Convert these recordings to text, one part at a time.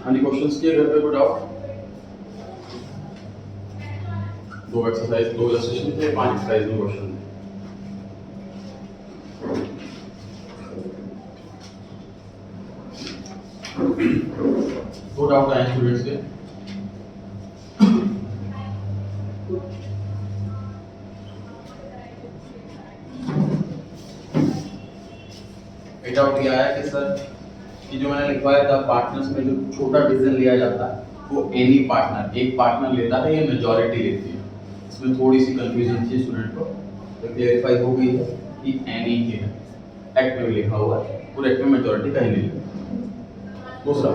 any questions किए घर पे? कोई डाउट? दो एक्सरसाइज, दो इलस्ट्रेशन थे, 5 एक्सरसाइज में क्वेश्चन थे। दो डाउट आए स्टूडेंट्स के। डाउट ये आया कि सर कि जो मैंने लिखवाया था पार्टनर्स में जो छोटा डिसीजन लिया जाता है वो एनी पार्टनर, एक पार्टनर लेता है या मेजॉरिटी लेती है। इसमें थोड़ी सी कंफ्यूजन थी स्टूडेंट को, तो क्लियरिफाई हो गई है कि एनी के है, एक्ट में लिखा हुआ है, पूरे एक्ट में मेजॉरिटी कहीं नहीं लिखा। दूसरा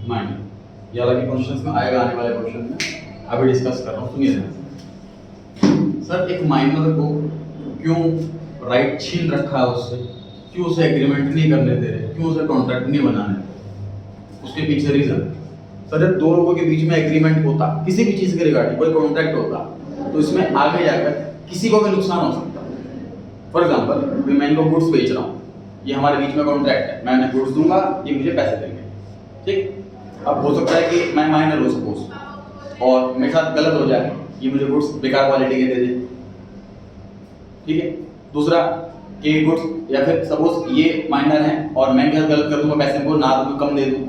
माइनर, ये हालांकि क्वेश्चंस में आएगा, आने वाले क्वेश्चन में अभी डिस्कस कर रहा हूँ, सुनिए ध्यान से। सर एक माइनर को क्यों राइट छीन रखा है उससे, क्यों उसे एग्रीमेंट नहीं करने दे रहे, क्यों उसे कॉन्ट्रैक्ट नहीं बनाने दे, उसके पीछे रीजन। सर जब दो लोगों के बीच में एग्रीमेंट होता, किसी भी चीज के रिगार्डिंग कोई कॉन्ट्रैक्ट होता, तो इसमें आगे जाकर किसी को भी नुकसान हो सकता। फॉर एग्जांपल मैं इनको गुड्स बेच रहा हूँ, ये हमारे बीच में कॉन्ट्रैक्ट है, मैं उन्हें गुड्स दूंगा, ये मुझे पैसे देंगे, ठीक। अब हो सकता है कि मैं माइनर हूँ सपोज, और मेरे साथ गलत हो जाए, ये मुझे गुड्स बेकार क्वालिटी के दे दे, ठीक है। दूसरा कि गुड्स, या फिर सपोज ये माइनर है और मैं क्या गलत कर दूंगा, पैसे को ना दूं, कम दे दूं,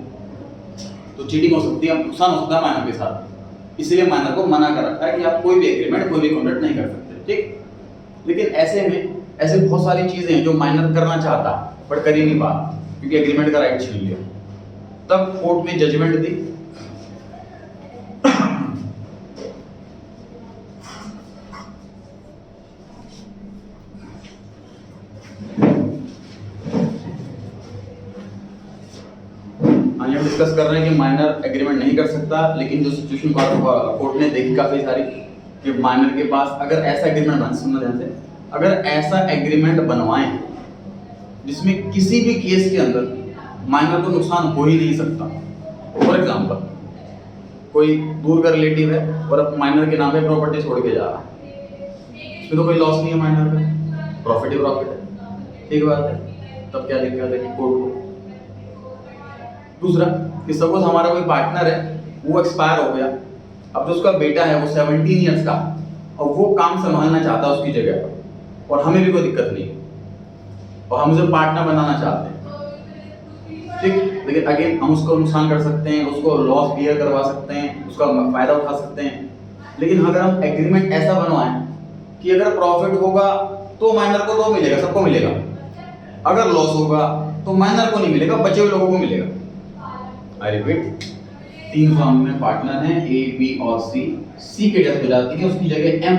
तो चीटिंग हो सकती है, नुकसान हो सकता है माइनर के साथ। इसलिए माइनर को मना कर रखा है कि आप कोई भी एग्रीमेंट, कोई भी कॉन्ट्रैक्ट नहीं कर सकते, ठीक। लेकिन ऐसे में ऐसे बहुत सारी चीजें हैं जो माइनर करना चाहता बट कर ही नहीं पा, क्योंकि एग्रीमेंट का राइट छीन लिया। तब कोर्ट में जजमेंट दी, डिस्कस कर रहे हैं कि माइनर एग्रीमेंट नहीं कर सकता, लेकिन जो सिचुएशन कोर्ट ने देखी काफी सारी कि माइनर के पास अगर ऐसा एग्रीमेंट बन, सुनना ध्यान से, अगर ऐसा एग्रीमेंट बनवाएं जिसमें किसी भी केस के अंदर माइनर को नुकसान हो ही नहीं सकता। फॉर एग्जांपल कोई दूर का रिलेटिव है और अब माइनर के नाम पे प्रॉपर्टी छोड़ के जा रहा है, इसमें तो कोई लॉस नहीं है माइनर का, प्रॉफिट ही प्रॉफिट है, ठीक बात है। तब क्या दिक्कत है कोर्ट को। दूसरा कि सपोज हमारा कोई पार्टनर है, वो एक्सपायर हो गया, अब जो उसका बेटा है वो 17 इयर्स का, और वो काम संभालना चाहता है उसकी जगह पर, और हमें भी कोई दिक्कत नहीं है, और हम उसे पार्टनर बनाना चाहते हैं, ठीक। लेकिन अगेन हम उसको नुकसान कर सकते हैं, उसको लॉस बियर करवा सकते हैं, उसका फायदा उठा सकते हैं। लेकिन अगर हम एग्रीमेंट ऐसा बनवाएं कि अगर प्रॉफिट होगा तो माइनर को तो मिलेगा, सबको मिलेगा, अगर लॉस होगा तो माइनर को नहीं मिलेगा, बचे हुए लोगों को मिलेगा। आई रिपीट, 3 फर्म में पार्टनर हैं ए, बी और सी। सी की डेथ हो जाती है, उसकी जगह एम,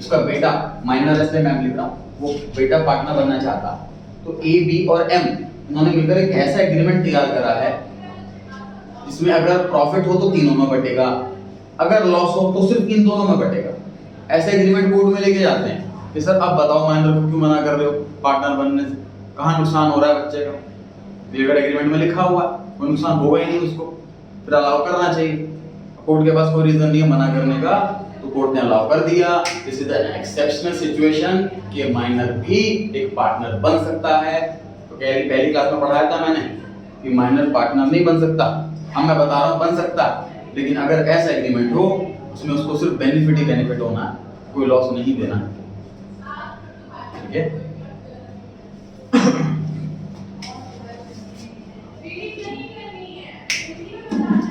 उसका बेटा, माइनर इसलिए मैं लिख रहा हूँ, वो बेटा पार्टनर बनना चाहता, तो ए, बी और एम उन्होंने मिलकर एक ऐसा एग्रीमेंट तैयार करा है जिसमें अगर प्रॉफिट हो तो तीनों में बटेगा, अगर लॉस हो तो सिर्फ इन दोनों में बटेगा। ऐसे एग्रीमेंट कोर्ट में लेके जाते हैं कि सर अब बताओ माइनर को क्यों मना कर रहे हो पार्टनर बनने से, कहाँ नुकसान हो रहा है बच्चे का। अगर एग्रीमेंट में लिखा हुआ कोई नुकसान होगा ही नहीं उसको, फिर अलाउ करना चाहिए। कोर्ट के पास कोई रीजन नहीं है मना करने का, तो कोर्ट ने अलाउ कर दिया। This is an exceptional situation कि माइनर भी एक पार्टनर बन सकता है। तो पहली क्लास में पढ़ाया था मैंने कि माइनर पार्टनर नहीं बन सकता, हम मैं बता रहा हूँ बन सकता, लेकिन अगर ऐसा एग्रीमेंट हो उसमें उसको सिर्फ बेनिफिट ही बेनिफिट होना है, कोई लॉस नहीं देना, ठीक है।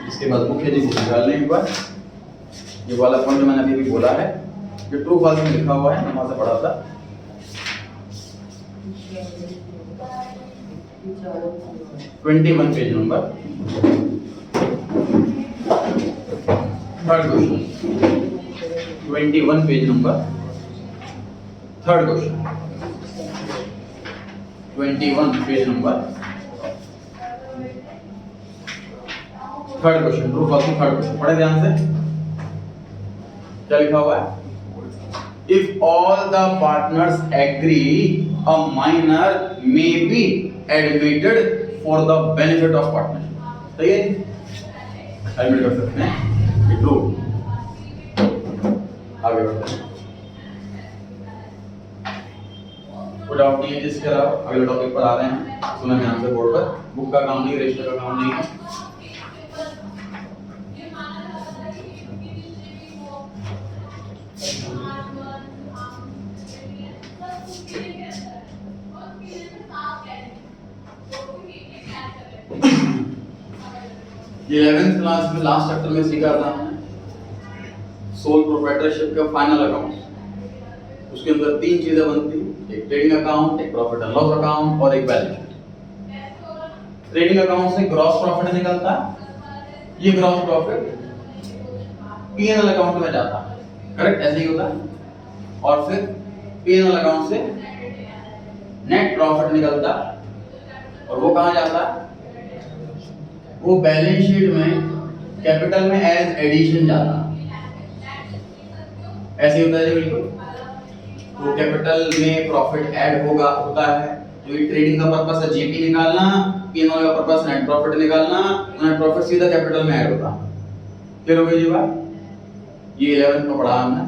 इसके बाद मुख्य जी को निकाल लें एक बार, ये वाला पॉइंट मैंने अभी भी बोला है, जो ट्रू फॉल्स में लिखा हुआ है, वहां से पढ़ा था। 21 page number, third question, 21 page number, third question, 21 page number, third question, true false में थर्ड क्वेश्चन पढ़े ध्यान से। क्या लिखा हुआ है? If all the partners agree, a minor may be admitted for the benefit of partnership. सही है? एडमिट कर सकते हैं, ये ट्रू। आगे बढ़ते हैं। कोई डाउट नहीं है जिसके अलावा अगले टॉपिक पर आ रहे हैं, सुना ध्यान से बोर्ड पर। बुक का काम नहीं, रजिस्टर का काम नहीं है। ये 11th क्लास में लास्ट चैप्टर में सीखा था हमने सोल प्रोप्राइटरशिप का फाइनल अकाउंट। उसके अंदर तीन चीजें बनती हैं, एक ट्रेडिंग अकाउंट, एक प्रॉफिट एंड लॉस अकाउंट और एक बैलेंस शीट। ट्रेडिंग अकाउंट से ग्रॉस प्रॉफिट निकलता है, ये ग्रॉस प्रॉफिट पीएनएल अकाउंट में जाता है, करेक्ट, ऐसे ही होता है। और फिर पीएनएल अकाउंट से नेट प्रॉफिट निकलता है और वो कहां जाता है, वो बैलेंस शीट में कैपिटल में एज एडिशन जाता है, ऐसे होता है बिल्कुल। तो कैपिटल में प्रॉफिट ऐड होता है, जो ये ट्रेडिंग का पर्पस है जीपी निकालना, पीएनएल का पर्पस नेट प्रॉफिट निकालना, नेट प्रॉफिट सीधा कैपिटल में ऐड होता है। क्लियर हो गई जी बात? ये 11th में पढ़ा हमने।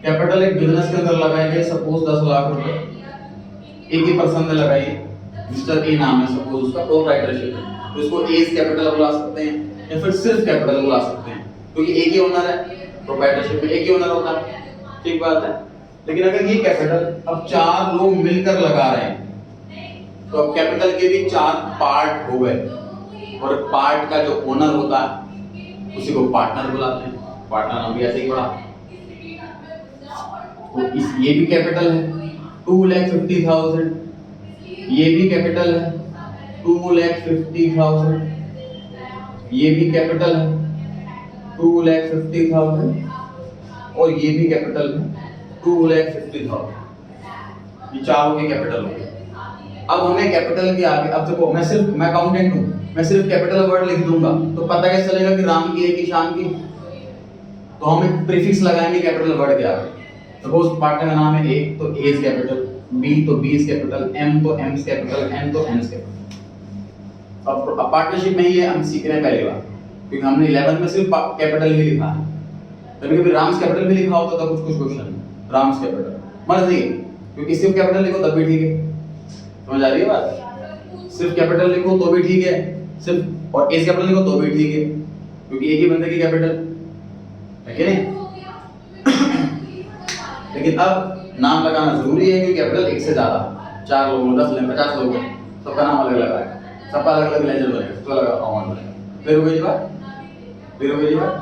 कैपिटल एक बिजनेस के अंदर लगाई गई, सपोज 10 लाख रुपए एक ही पर्सन ने लगाई, मिस्टर ए नाम है सपोज, उसका प्रोप्राइटरशिप है, तो इसको एज कैपिटल बुला सकते हैं या फिर सिर्फ कैपिटल बुला सकते हैं, क्योंकि एक ही ओनर है, प्रोप्राइटरशिप में एक ही ओनर होता है, ठीक बात है। लेकिन अगर ये कैपिटल अब 4 लोग मिलकर लगा रहे हैं, तो अब कैपिटल के भी 4 पार्ट हो गए, और पार्ट का जो ओनर होता है उसी को पार्टनर बुलाते हैं, पार्टनर नाम भी ऐसे ही पड़ा। तो ये भी कैपिटल है 2,50,000, ये भी कैपिटल है 2,50,000, ये भी कैपिटल है 2,50,000 और ये भी कैपिटल है 2,50,000। ये चारों के कैपिटल हो गए। अब हमें कैपिटल के आगे, अब देखो मैं अकाउंटेंट हूं, मैं सिर्फ कैपिटल वर्ड लिख दूंगा तो पता कैसे चलेगा कि राम की है कि श्याम की? तो हम एक प्रीफिक्स लगाएंगे कैपिटल वर्ड के आगे। सपोज पार्टनर का नाम है ए, तो ए इज कैपिटल, बी तो बी इज कैपिटल, एम तो एम इज कैपिटल, एन तो एन इज कैपिटल। अब पार्टनरशिप में ही है, हम सीख रहे हैं पहली बार, क्योंकि हमने 11 में सिर्फ कैपिटल ही लिखा है। कभी राम्स कैपिटल भी लिखा होता था कुछ क्वेश्चन में, राम्स कैपिटल मर्जी है, क्योंकि सिर्फ कैपिटल लिखो तब भी ठीक है, समझ आ रही है बात? सिर्फ कैपिटल लिखो तो भी ठीक है, सिर्फ और एज कैपिटल लिखो तो भी ठीक है, क्योंकि एक ही बंदे की कैपिटल है कि नहीं? लेकिन अब नाम लगाना जरूरी है, क्योंकि कैपिटल एक से ज्यादा, 4 लोग, 10 लोग, 50 लोग हैं, सबका नाम अलग अलग है, सबका अलग अलग लेजर बनेगा, तो अलग अमाउंट बनेगा। फिर हो गई बात?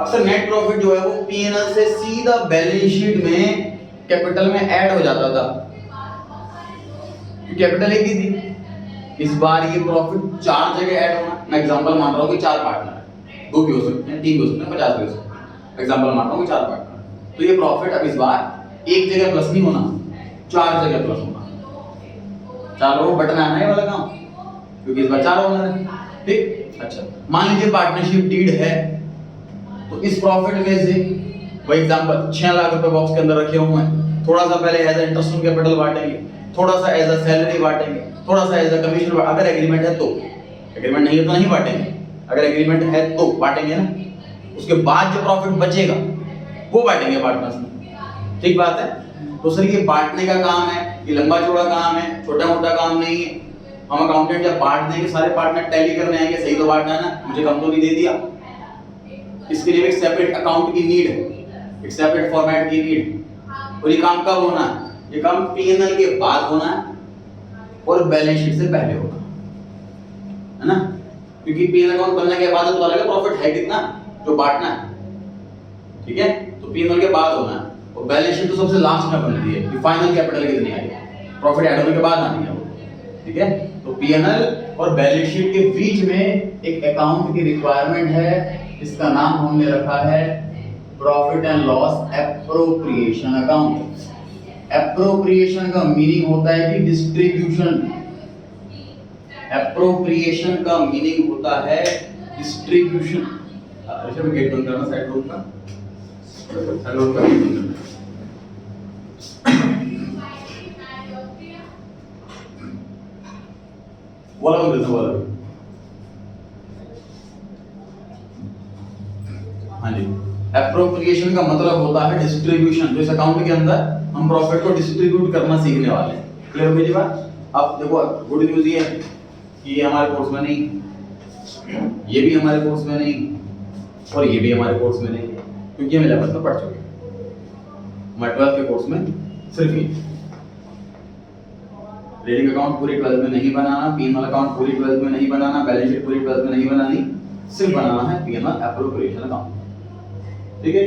अक्सर नेट प्रॉफिट जो है वो पीएनएल से सीधा बैलेंस शीट में कैपिटल में ऐड हो जाता था, कैपिटल एक ही थी। इस बार ये प्रॉफिट 4 जगह ऐड होना, मैं एग्जांपल मान रहा हूं कि 4 पार्टनर है, 2 भी हो सकते हैं, 3 भी हो सकते हैं, 50 भी हो सकते हैं, एग्जांपल मान रहा हूं कि 4 पार्टनर। तो ये प्रॉफिट अब इस बार एक जगह प्लस नहीं होना, 4 जगह प्लस होना। 4 लोगों को बटन आना है वाला काम, क्योंकि इस बार 4 ओनर है, ठीक। अच्छा, मान लीजिए पार्टनरशिप डीड है, तो इस प्रॉफिट में से फॉर एग्जांपल 6 लाख रुपए बॉक्स के अंदर रखे हुए हैं, थोड़ा सा पहले एज इंटरेस्ट ऑन कैपिटल बांटेंगे, थोड़ा सा एज अ सैलरी बांटेंगे, थोड़ा सा एज अ कमीशन, अगर एग्रीमेंट है तो, एग्रीमेंट नहीं है तो नहीं बांटेंगे, अगर एग्रीमेंट है तो बांटेंगे ना। उसके बाद जो प्रॉफिट बचेगा वो बांटेंगे पार्टनर्स में, ठीक बात है। तो सर ये बांटने का काम है, ये लंबा चौड़ा काम है, छोटा मोटा काम नहीं है। हम अकाउंटेंट जब बांट देंगे, सारे पार्टनर टैली करने आएंगे, सही तो बांटना है ना, मुझे कम तो नहीं दे दिया। इसके लिए एक सेपरेट अकाउंट की नीड है, एक सेपरेट फॉर्मेट की नीड। और ये काम कब होना है? ये काम पीएनएल के बाद होना है और बैलेंस शीट से पहले होना है ना, क्योंकि पीएनएल अकाउंट बनने के बाद पता लगेगा प्रॉफिट है कितना जो बांटना है, ठीक है। तो पीएनएल के बाद होना है और बैलेंस शीट तो सबसे लास्ट में बनती है कि फाइनल कैपिटल कितनी आई, प्रॉफिट ऐड होने के बाद आनी है वो, ठीक है। तो पीएनएल और बैलेंस शीट के बीच में एक अकाउंट की रिक्वायरमेंट है, इसका नाम हमने रखा है profit and loss appropriation account. Appropriation का मीनिंग होता है कि डिस्ट्रीब्यूशन, एप्रोप्रिएशन का मीनिंग होता है डिस्ट्रीब्यूशन। अच्छा मैं गेट बंद करना साइड रूम का, हेलो का गेट बंद करना। बोला हाँ जी, एप्रोप्रिएशन का मतलब होता है डिस्ट्रीब्यूशन। तो इस अकाउंट के अंदर हम प्रॉफिट को डिस्ट्रीब्यूट करना सीखने वाले हैं। क्लियर हो गई जी बात? अब देखो गुड न्यूज ये है कि ये हमारे कोर्स में नहीं, ये भी हमारे कोर्स में नहीं, और ये भी हमारे कोर्स में नहीं, क्योंकि हम 11th में पढ़ चुके हैं। हमारे 12th के कोर्स में सिर्फ ये ट्रेडिंग अकाउंट पूरी 12th में नहीं बनाना, P&L अकाउंट पूरी 12th में नहीं बनाना, बैलेंस शीट पूरी 12th में नहीं बनानी, सिर्फ बनाना है P&L एप्रोप्रिएशन अकाउंट। ठीक है?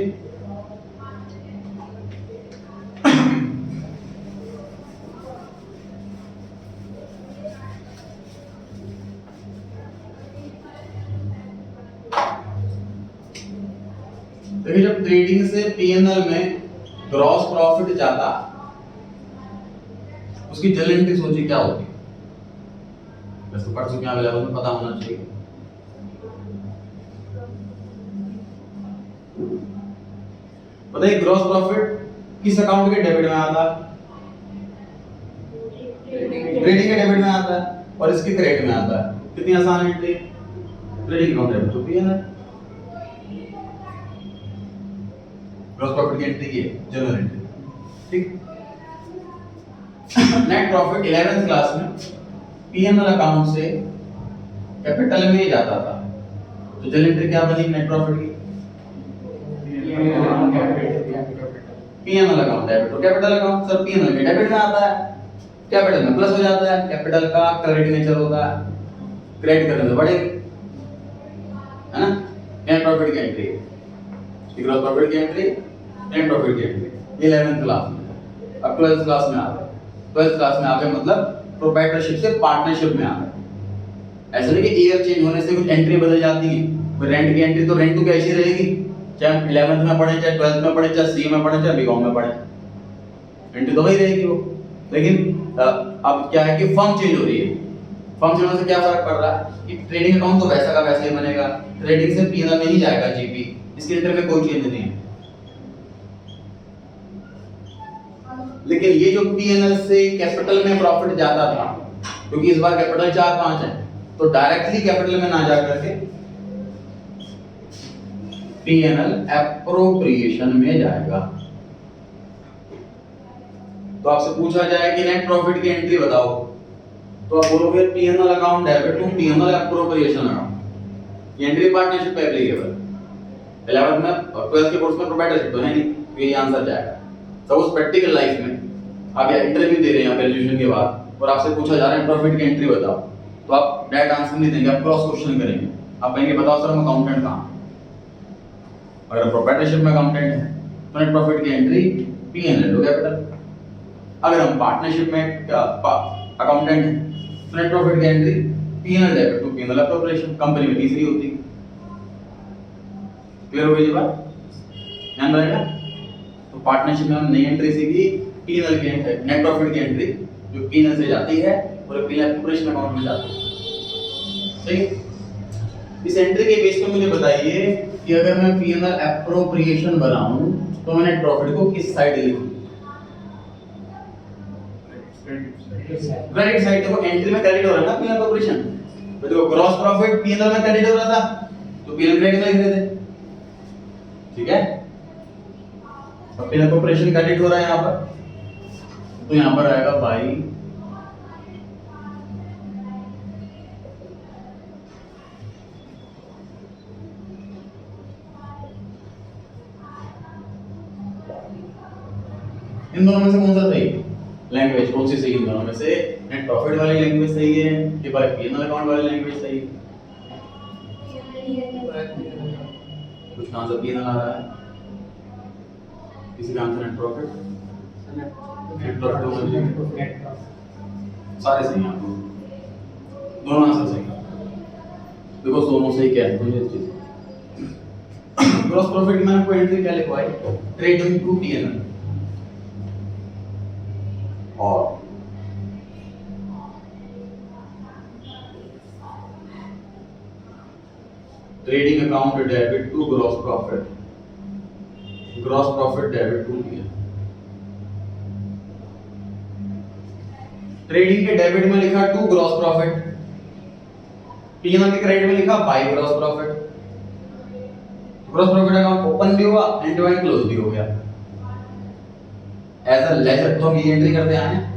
देखिए जब ट्रेडिंग से P&L में ग्रॉस प्रॉफिट जाता, उसकी जनरल एंट्री सोचिए क्या होती है। बस तो पढ़ चुके हैं, लेवल में पता होना चाहिए। बताइए ग्रॉस प्रॉफिट किस अकाउंट के डेबिट में आता है? ट्रेडिंग के डेबिट में आता है, और इसके क्रेडिट में आता है। कितनी आसान एंट्री, ट्रेडिंग अकाउंट डेबिट तो P&L। ग्रॉस प्रॉफिट की एंट्री ये जनरल एंट्री। ठीक। नेट प्रॉफिट 11th क्लास में P&L अकाउंट से कैपिटल में जाता था, तो जनरल एंट्री क्या बनी नेट प्रॉफिट की? P&L अकाउंट डेबिट, तो कैपिटल अकाउंट सर P&L के डेबिट में आता है, कैपिटल में प्लस हो जाता है, कैपिटल का क्रेडिट नेचर होता है, क्रेडिट करने से बढ़ेगी, है ना? नेट प्रॉफिट की एंट्री, ग्रॉस प्रॉफिट की एंट्री, नेट प्रॉफिट की एंट्री 11th क्लास में। अब 12th क्लास में आ गए, 12th क्लास में आ गए मतलब प्रोप्राइटरशिप से पार्टनरशिप में आ गए। ऐसा नहीं कि ईयर चेंज होने से कुछ एंट्री बदल जाती है। रेंट की एंट्री तो रेंट तो कैसी रहेगी, चाहे हम 11th में पढ़े, चाहे 12th में पढ़े, चाहे सी में पढ़े, चाहे बीकॉम में पढ़े, एंट्री तो वही रहेगी वो। लेकिन अब क्या है कि फर्म चेंज हो रही है। फर्म चेंज होने से क्या फर्क पड़ रहा है कि ट्रेडिंग अकाउंट तो वैसा का वैसा ही बनेगा, ट्रेडिंग से P&L में ही जाएगा जीपी, इसके एंट्री में कोई चेंज नहीं है। लेकिन ये जो P&L से कैपिटल में प्रॉफिट जाता था, क्योंकि इस बार कैपिटल 4-5 है, तो डायरेक्टली कैपिटल में ना जाकर के P&L एप्रोप्रिएशन में जाएगा। तो आपसे पूछा जाए कि नेट प्रॉफिट की एंट्री बताओ, तो आप बोलोगे P&L account debit to P&L appropriation account. ये एंट्री पार्टनरशिप पे एप्लीकेबल। 11th में और 12th के कोर्स में प्रोप्राइटरशिप तो है नहीं, तो ये आंसर जाएगा। सपोज प्रैक्टिकल लाइफ में आप या इंटरव्यू दे रहे हैं ग्रेजुएशन के बाद, और आपसे पूछा जा रहा है प्रॉफिट की एंट्री बताओ, तो आप डायरेक्ट आंसर नहीं देंगे, आप क्रॉस क्वेश्चन करेंगे। आप कहेंगे बताओ सर हम अकाउंटेंट कहाँ। अगर प्रोप्राइटरशिप में अकाउंटेंट है तो नेट प्रॉफिट की एंट्री P&L टू कैपिटल। अगर हम पार्टनरशिप में अकाउंटेंट है तो नेट प्रॉफिट की entry P&L debit to P&L appropriation. Company में तीसरी होती है। क्लियर हो गई जी बात? ध्यान रहेगा। तो पार्टनरशिप में हम नई एंट्री सीखी, P&L की एंट्री, नेट प्रॉफिट की एंट्री जो P&L से जाती है और P&L एप्रोप्रिएशन अकाउंट में जाती है। सही। इस एंट्री के बेस पे मुझे बताइए कि अगर मैं P&L एप्रोप्रिएशन बनाऊं तो मैं नेट प्रॉफिट को किस साइड लिखूं? Credit side. देखो एंट्री में क्रेडिट हो रहा है ना P&L एप्रोप्रिएशन, तो देखो ग्रॉस प्रॉफिट P&L में क्रेडिट हो रहा था, तो P&L क्रेडिट में लिख रहे थे। ठीक है? अब P&L एप्रोप्रिएशन क्रेडिट हो रहा है यहाँ पर, तो यहाँ पर आएगा बाई इन दोनों में से कौन सा सही है? लैंग्वेज कौन सी सही? इन दोनों में से नेट प्रॉफिट वाली लैंग्वेज सही है कि बाय P&L अकाउंट वाली लैंग्वेज सही है? कुछ का आंसर P&L आ रहा है, किसी का answer net profit. Net profit सारे सही हैं, दोनों आंसर सही हैं। देखो दोनों सही क्या है, दोनों चीज। ग्रॉस प्रॉफिट में आपको एंट्री क्या लिखवाई? ट्रेडिंग टू P&L और trading account debit to gross profit, gross profit debit to P&L। Trading के डेबिट में लिखा टू ग्रॉस प्रॉफिट, P&L के क्रेडिट में लिखा by gross profit. Gross profit account open भी हुआ, एंड टू एंड क्लोज भी हो गया। एज अ लेजर तो हम ये एंट्री करते आए हैं।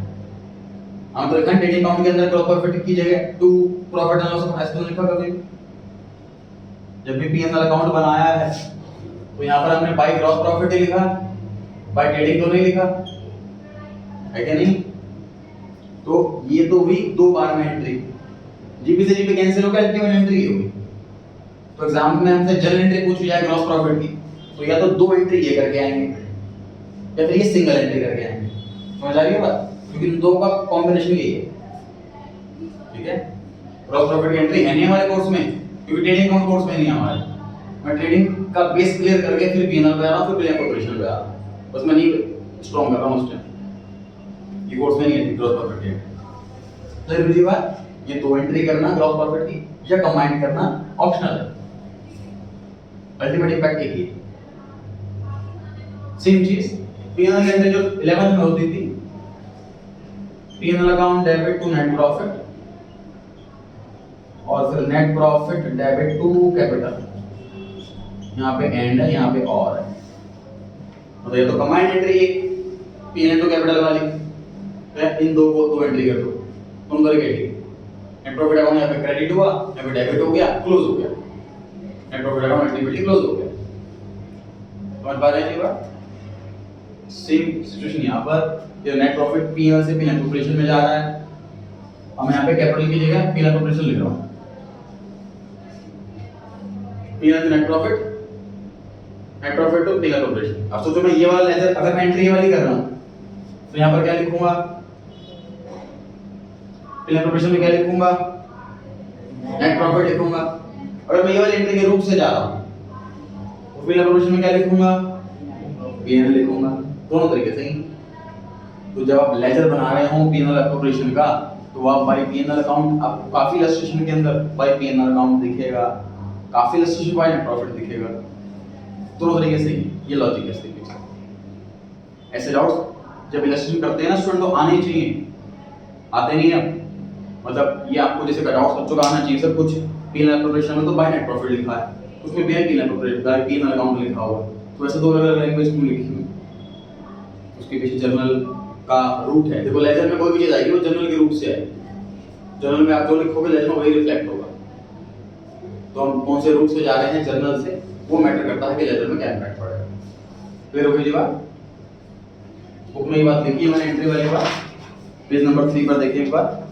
हम तो लिखा ट्रेडिंग अकाउंट के अंदर ग्रॉस प्रॉफिट की जगह to profit and loss account ऐसे तो लिखा कभी। जब भी पी&एल अकाउंट बनाया है तो यहाँ पर हमने बाय ग्रॉस प्रॉफिट ही लिखा, बाय ट्रेडिंग तो नहीं लिखा है क्या नहीं। तो ये तो हुई दो बार में एंट्री, जीपी से जीपी कैंसिल हो गया, अल्टीमेट एंट्री होगी। तो एग्जाम में हमसे जनरल एंट्री पूछ लिया ग्रॉस प्रॉफिट की, तो या तो दो एंट्री ये करके आएंगे या फिर ये सिंगल एंट्री करके आएंगे। समझ आ रही है बात, क्योंकि इन दो का कॉम्बिनेशन यही है। ठीक है, ग्रॉस प्रॉफिट की एंट्री है नहीं हमारे कोर्स में, क्योंकि ट्रेडिंग अकाउंट कोर्स में नहीं है हमारे। मैं ट्रेडिंग का बेस क्लियर करके फिर पी&एल पे आ रहा हूं, फिर बिलिंग ऑपरेशन पे आ रहा हूं, बस मैं नहीं स्ट्रांग कर रहा हूं उस टाइम। ये कोर्स में नहीं है ग्रॉस प्रॉफिट की। तो दूसरी बात, ये दो एंट्री करना ग्रॉस प्रॉफिट की या कंबाइन करना ऑप्शनल है, अल्टीमेट इंपैक्ट एक ही है। सेम चीज पी&एल एंट्री जो 11th में होती थी, P and L account debit to net profit और फिर net profit debit to capital. यहाँ पे एंड है, यहाँ पे और है, तो ये तो कंबाइंड एंट्री है पी&एल टू कैपिटल वाली। तो इन दो को दो एंट्री कर दो, तुम करके ठीक। नेट प्रॉफिट अकाउंट यहाँ पे क्रेडिट हुआ, यहाँ पे डेबिट हो गया, क्लोज हो गया। Net profit account activity close हो गया। समझ पा रहे हैं ये बात। सेम सिचुएशन यहाँ पर, ये नेट प्रॉफिट पी&एल से पी&एल ऑपरेशन में जा रहा है, हम यहाँ पे कैपिटल की जगह पी&एल ऑपरेशन लिख रहा हूँ। P&L net profit to P&L operation. अब सोचो मैं ये वाला लेजर, अगर मैं एंट्री वाली कर रहा हूँ तो यहाँ पर क्या लिखूंगा, पी&एल ऑपरेशन में क्या लिखूंगा, नेट प्रॉफिट लिखूंगा। अगर मैं ये वाली एंट्री के रूप से जा रहा हूँ तो पी&एल ऑपरेशन में क्या लिखूंगा, पी&एल लिखूंगा। दोनों तरीके से ही। तो जब आप लेजर बना रहे हो पी&एल ऑपरेशन का, तो आप बाय पी&एल अकाउंट, आपको काफी इलस्ट्रेशन के अंदर बाय पी&एल अकाउंट दिखेगा, काफी इलस्ट्रेशन बाय नेट प्रॉफिट दिखेगा। दोनों तरीके से ही ये लॉजिक है इसके पीछे। ऐसे डाउट्स जब इलस्ट्रेशन करते हैं ना स्टूडेंट तो आने ही चाहिए, आते नहीं है। मतलब ये आपको जैसे डाउट्स बच्चों का आना चाहिए सब कुछ। पी&एल ऑपरेशन में तो बाय नेट प्रॉफिट लिखा है, उसमें पी&एल अकाउंट लिखा हुआ है, तो ऐसे दो अलग लैंग्वेज क्यों लिखी हुई, उसके पीछे जर्नल का रूट है। देखो लेजर में कोई भी चीज आएगी वो जर्नल के रूट से आएगी। जर्नल में आप जो लिखोगे लेजर में वही रिफ्लेक्ट होगा। तो हम कौन से रूट से जा रहे हैं जर्नल से, वो मैटर करता है कि लेजर में क्या इम्पैक्ट पड़ेगा। क्लियर हो गई बात। बुक में ये बात लिखी है मैंने एंट्री वाली बात, पेज नंबर 3 पर देखिए एक बार।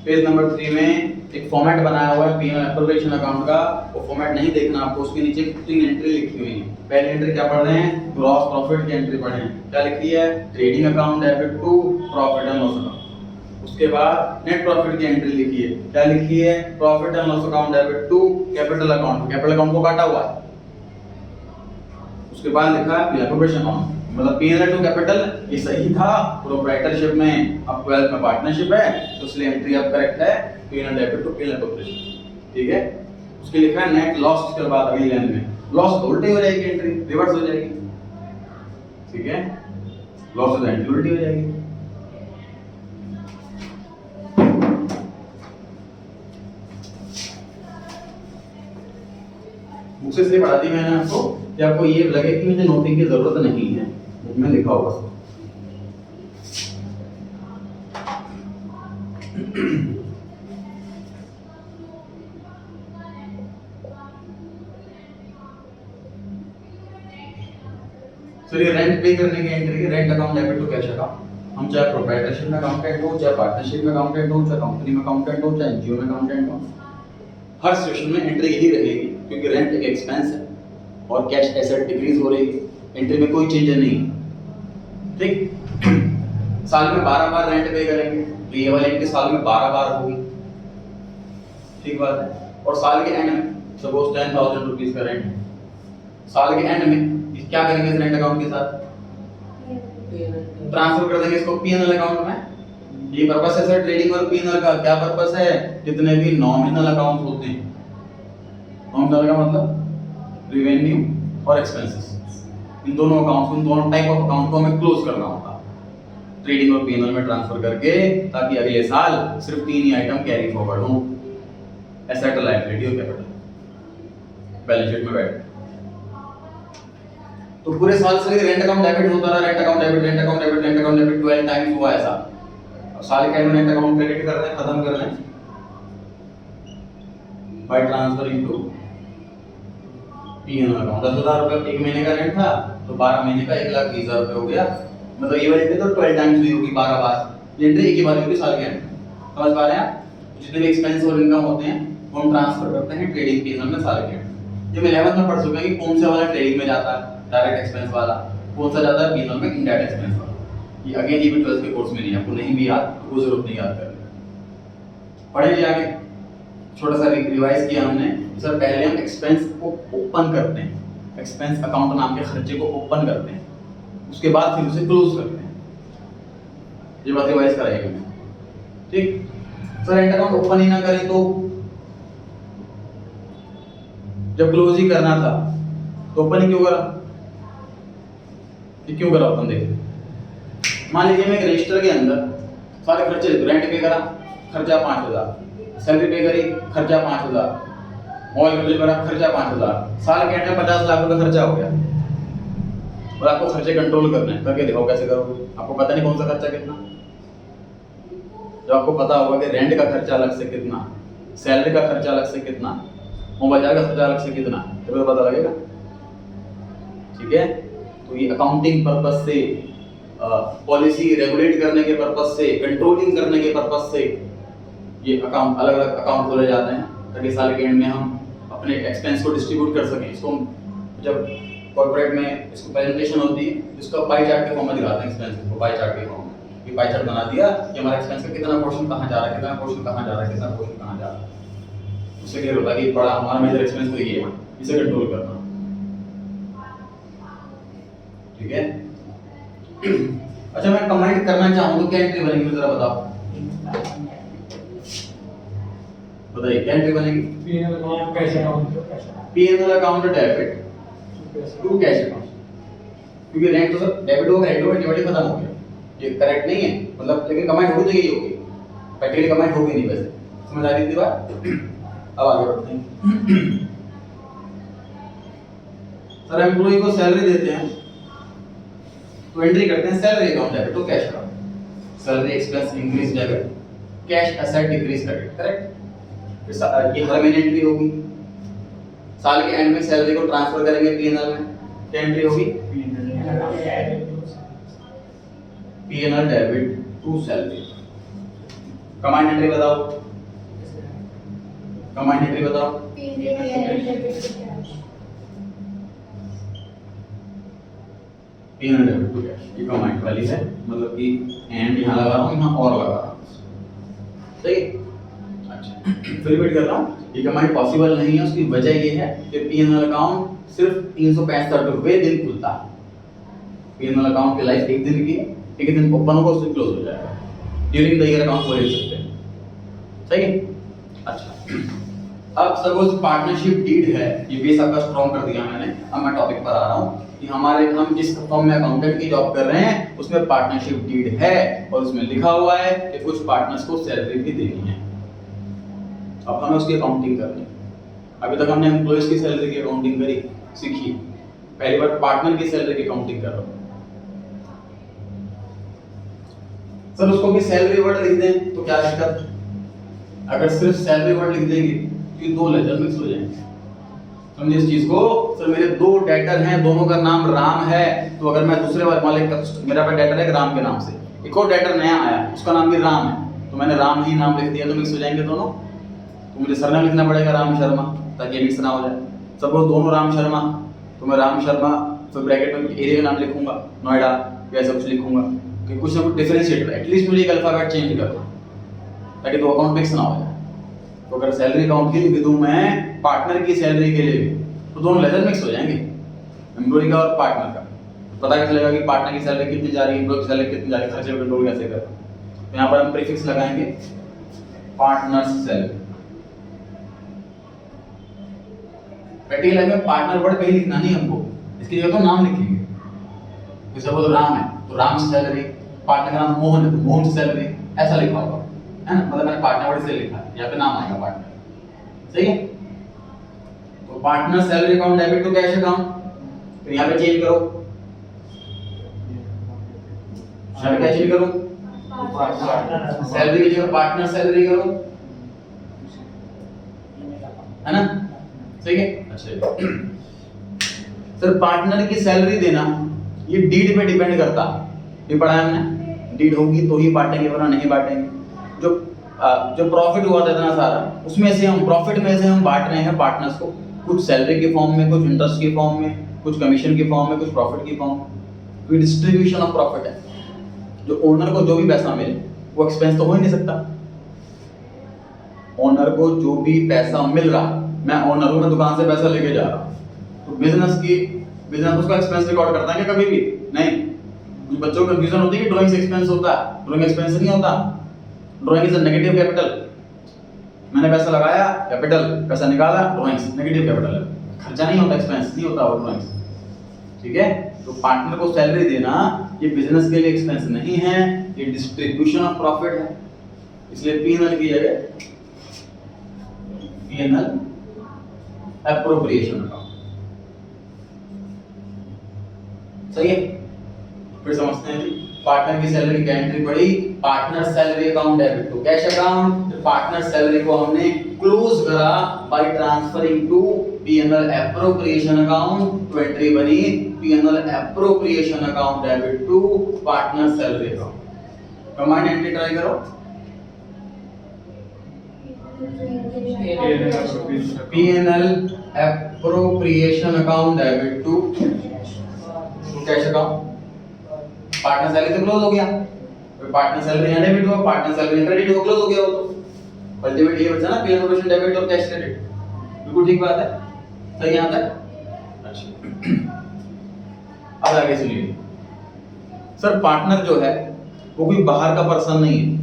पेज नंबर 3 में एक फॉर्मेट बनाया हुआ है पी&एल ऑपरेशन अकाउंट का। वो फॉर्मेट नहीं देखना आपको, उसके नीचे 3 एंट्री लिखी हुई है। पहली एंट्री क्या पढ़ रहे हैं, ग्रॉस प्रॉफिट की एंट्री पढ़े हैं। क्या लिखी है, trading account debit to profit and loss account. उसके बाद नेट प्रॉफिट की एंट्री लिखी है। क्या लिखी है, profit and loss account debit to capital account. Capital account को काटा हुआ है। उसके बाद लिखा है पी&एल ऑपरेशन अकाउंट, मतलब पी&एल टू कैपिटल। ये सही था प्रोप्राइटरशिप में, अब 12th में पार्टनरशिप है तो इसलिए एंट्री अब करेक्ट है P&L debit to P&L operation. ठीक है, उसके लिखा है नेट लॉस। उसके बाद अगली लाइन में लॉस उल्टी हो जाएगी, एंट्री रिवर्स हो जाएगी। ठीक है, लॉस हो जाएगी उल्टी हो जाएगी। बुक से इसलिए पढ़ा दी मैंने आपको कि आपको ये लगे कि मुझे नोटिंग की जरूरत नहीं है, बुक में लिखा होगा सब। चलिए रेंट पे करने की entry, rent account debit to cash account. हम चाहे प्रोप्राइटरशिप में अकाउंटेंट हो, चाहे पार्टनरशिप में अकाउंटेंट हो, चाहे कंपनी में अकाउंटेंट हो, चाहे एनजीओ में अकाउंटेंट हो, हर सिचुएशन में एंट्री यही रहेगी, क्योंकि रेंट एक एक्सपेंस है और कैश एसेट डिक्रीज हो रही है। एंट्री में कोई चेंज नहीं है। ठीक, साल में 12 बार रेंट पे करेंगे तो ये वाली एंट्री साल में 12 बार होगी। ठीक बात है। और साल के एंड में सपोज 10,000 रुपीज का रेंट, साल के एंड में क्या करेंगे इस रेंट अकाउंट के साथ, ट्रांसफर कर देंगे इसको पी&एल अकाउंट में। ये पर्पस है सर ट्रेडिंग और पी&एल का। क्या पर्पस है, जितने भी नॉमिनल अकाउंट होते हैं, नॉमिनल का मतलब रेवेन्यू और एक्सपेंसेस, इन दोनों अकाउंट्स, इन दोनों टाइप ऑफ अकाउंट को हमें क्लोज करना होता है। ट्रेडिंग और P&L में ट्रांसफर करके, ताकि अगले साल सिर्फ 3 ही आइटम कैरी फॉरवर्ड हों, एसेट, लायबिलिटी और कैपिटल बैलेंस शीट में बैठ। तो पूरे साल से रेंट अकाउंट डेबिट होता रहा, rent account debit, rent account debit, rent account debit 12 times हुआ ऐसा। अब साल के एंड में रेंट अकाउंट क्रेडिट कर रहे हैं, खत्म कर रहे हैं by transfer into P&L account. 10,000 रुपए एक महीने का रेंट था, तो 12 महीने का 1,20,000 रुपए हो गया। मतलब ये वाली तो 12 टाइम्स हुई होगी, 12 बार। एंट्री एक ही बार होगी साल के एंड। समझ पा रहे हैं आप? जितने भी एक्सपेंस और इनकम होते हैं वो हम ट्रांसफर करते हैं ट्रेडिंग P&L में साल के एंड। जब 11th में पढ़ चुके हैं कि कौन सा वाला ट्रेडिंग में जाता है डायरेक्ट एक्सपेंस वाला, कौन सा जाता है P&L में इनडायरेक्ट एक्सपेंस वाला। ये अगेन ये भी 12th के कोर्स में नहीं है, आपको नहीं भी याद तो कोई जरूरत नहीं याद करने। पढ़े आगे छोटा सा रिवाइज किया हमने। सर पहले हम एक्सपेंस को ओपन करते हैं, एक्सपेंस अकाउंट नाम के खर्चे को ओपन करते हैं, उसके बाद फिर उसे क्लोज करते हैं। ये बात रिवाइज कराइएगा मैं, ठीक। सर रेंट अकाउंट ओपन ही ना करें तो जब क्लोज ही करना था तो ओपन ही क्यों करा? ये क्यों करा ओपन? देखिए मान लीजिए मैं एक रजिस्टर के अंदर सारे खर्चे, रेंट पे करा खर्चा 5,000, सैलरी पे करी खर्चा 5,000, मोबाइल बिल भरा खर्चा 5,000, साल के एंड में 50 लाख रुपए खर्चा हो गया। और आपको खर्चे कंट्रोल करने हैं, करके दिखाओ कैसे करोगे। आपको पता नहीं कौन सा खर्चा कितना, जब आपको पता होगा कि रेंट का खर्चा अलग से कितना, सैलरी का खर्चा अलग से कितना, मोबाइल का खर्चा अलग से कितना, तो पता लगेगा, ठीक है। तो ये अकाउंटिंग पर्पस से, पॉलिसी रेगुलेट करने के पर्पस से, कंट्रोलिंग करने के पर्पस से ये अकाउंट अलग अलग अकाउंट खोले जाते हैं, ताकि साल के एंड में हम अपने एक्सपेंस को डिस्ट्रीब्यूट कर सकें। इसको जब कॉर्पोरेट में इसको प्रेजेंटेशन होती है, इसको पाई चार्ट के फॉर्म में दिखाते हैं एक्सपेंस को, पाई चार्ट के फॉर्म में। ये पाई चार्ट बना दिया कि हमारा एक्सपेंस का कितना पोर्शन कहाँ जा रहा है, कितना पोर्शन कहाँ जा रहा है, कितना पोर्शन कहाँ जा रहा है। उससे क्लियर होता है कि बड़ा हमारा मेजर एक्सपेंस तो ये है, इसे कंट्रोल करना, ठीक है। अच्छा मैं कमेंट करना चाहूँ तो क्या एंट्री बनेगी जरा बताओ, बताइए क्या एंट्री बनेगी? P&L account debit to cash account, क्योंकि रेंट तो सब डेबिट हो गया, डेबिट खत्म हो गया। ये करेक्ट नहीं है, मतलब लेकिन कमेंट होगी तो यही होगी, प्रैक्टिकली कमेंट होगी नहीं। वैसे समझ आ रही थी बात? अब आगे बढ़ते हैं। सर एम्प्लॉय को सैलरी देते हैं तो एंट्री करते हैं salary account debit to cash account. Salary expense increase debit, cash asset decrease credit, correct. ये हर महीने एंट्री होगी। साल के एंड में सैलरी को ट्रांसफर करेंगे P&L में, क्या एंट्री होगी? P&L debit to salary. Command entry बताओ, कमांड एंट्री बताओ। P&L डेबिट टू कैश, ये कमांड वाली है, मतलब कि एंड यहाँ लगा रहा हूँ, यहाँ और लगा रहा हूँ, सही। फिर रिपीट कर रहा हूँ, ये कमांड पॉसिबल नहीं है। उसकी वजह ये है कि P&L अकाउंट सिर्फ 365 रुपए दिन खुलता है। P&L अकाउंट की लाइफ एक दिन की, एक दिन ओपन होगा उससे क्लोज हो जाएगा। ड्यूरिंग द ईयर अकाउंट खोल सकते हैं, सही है। अच्छा अब सपोज पार्टनरशिप डीड है, ये बेस आपका स्ट्रॉन्ग कर दिया मैंने। अब मैं टॉपिक पर आ रहा हूँ कि हम जिस फर्म में अकाउंटेंट की जॉब कर रहे हैं उसमें पार्टनरशिप डीड है और उसमें लिखा हुआ है कि कुछ पार्टनर्स को सैलरी भी देनी है। अब हमें उसकी अकाउंटिंग करनी है। अभी तक हमने एम्प्लॉयज की सैलरी की अकाउंटिंग करी, सीखी, पहली बार पार्टनर की सैलरी की अकाउंटिंग कर रहा हूं। सर उसको भी सैलरी वर्ड लिख दें तो क्या दिक्कत? अगर सिर्फ सैलरी वर्ड लिख देंगे तो ये दो लेटर मिक्स हो जाएंगे, समझिए इस चीज को। सर मेरे दो डेटर हैं, दोनों का नाम राम है, तो अगर मैं दूसरे वाले मेरा डेटर है राम के नाम से, एक और डेटर नया आया उसका नाम भी राम है, तो मैंने राम ही नाम लिख दिया तो मिक्स हो जाएंगे दोनों। तो मुझे सरनेम लिखना पड़ेगा राम शर्मा, ताकि मिक्स ना हो जाए। सपोज दोनों राम शर्मा, तो मैं राम शर्मा फिर ब्रैकेट में कुछ एरिया का नाम लिखूंगा, नोएडा या ऐसा कुछ लिखूंगा कि कुछ ना कुछ डिफरेंशिएट, एटलीस्ट मुझे एक अल्फाबेट चेंज कर दो ताकि दो अकाउंट मिक्स ना हो जाए। तो अगर सैलरी अकाउंट की लिख दूं मैं पार्टनर की सैलरी के लिए भी, तो दोनों लेटर मिक्स हो जाएंगे, एम्प्लॉय का और पार्टनर का। पता कैसे लगेगा कि पार्टनर की सैलरी कितनी जा रही है, एम्प्लॉय की सैलरी कितनी जा रही है, खर्चे पे कंट्रोल कैसे करें? तो यहाँ पर हम प्रीफिक्स लगाएंगे पार्टनर सैलरी। प्रैक्टिकल में पार्टनर वर्ड कहीं लिखना नहीं हमको, इसकी जगह तो नाम लिखेंगे। जैसे वो राम है तो राम सैलरी, पार्टनर का नाम मोहन है तो मोहन से सैलरी ऐसा लिखा होगा, है ना, मतलब मैंने पार्टनर वर्ड से लिखा है, यहाँ पे नाम आएगा पार्टनर, सही है। तो partner salary account debit to cash account, तो यहाँ पे चेंज करो, यहाँ पे क्या चेंज करो, सैलरी की जगह पार्टनर सैलरी करो, है ना, सही है। अच्छा सर पार्टनर की सैलरी देना ये डीड पे डिपेंड करता, ये पढ़ा है हमने, डीड होगी तो ही बांटेंगे वरना नहीं बांटेंगे। जो प्रॉफिट हुआ था इतना सारा, उसमें से हम प्रॉफिट में से हम बांट रहे हैं पार्टनर्स को, कुछ सैलरी के फॉर्म में, कुछ इंटरेस्ट के फॉर्म में, कुछ कमीशन के फॉर्म में, कुछ प्रॉफिट के फॉर्म में। तो डिस्ट्रीब्यूशन ऑफ प्रॉफिट है, जो ओनर को जो भी पैसा मिले वो एक्सपेंस तो हो ही नहीं सकता। ओनर को जो भी पैसा मिल रहा, मैं ओनर हूं, मैं दुकान से पैसा लेके जा रहा हूं, तो बिजनेस उसका एक्सपेंस रिकॉर्ड करता है क्या कभी भी? नहीं। कुछ बच्चों को कंफ्यूजन होती है कि ड्राइंग से एक्सपेंस होता है, ड्राइंग एक्सपेंस नहीं होता। Drawing is a negative capital, मैंने पैसा लगाया कैपिटल, पैसा निकाला ड्राइंग्स नेगेटिव कैपिटल है, खर्चा नहीं होता, एक्सपेंस नहीं होता वो ड्राइंग्स, ठीक है। तो पार्टनर को सैलरी देना ये बिजनेस के लिए एक्सपेंस नहीं है, ये डिस्ट्रीब्यूशन ऑफ प्रॉफिट है, इसलिए पीएनएल की जगह पीएनएल एप्रोप्रिएशन अकाउंट, सही है। फिर समझते हैं जी, पार्टनर की सैलरी की एंट्री पड़ी, partner salary account debit to cash account. Partner salary को हमने क्लोज करा by transferring to PNL appropriation account, तो एंट्री बनी PNL appropriation account debit to partner salary account. Command entry try करो, PNL appropriation account debit to cash account. Partner salary तो close हो गया, तो पार्टनर सैलरी यहाँ debit हुआ, partner salary credit हुआ, क्लोज हो गया वो तो अल्टीमेट ये बचा ना पीएनएल एप्रोप्रिएशन डेबिट और कैश क्रेडिट। बिल्कुल ठीक बात है, सही यहाँ तक। अच्छा अब आगे सुनिए सर, पार्टनर जो है वो कोई बाहर का पर्सन नहीं है,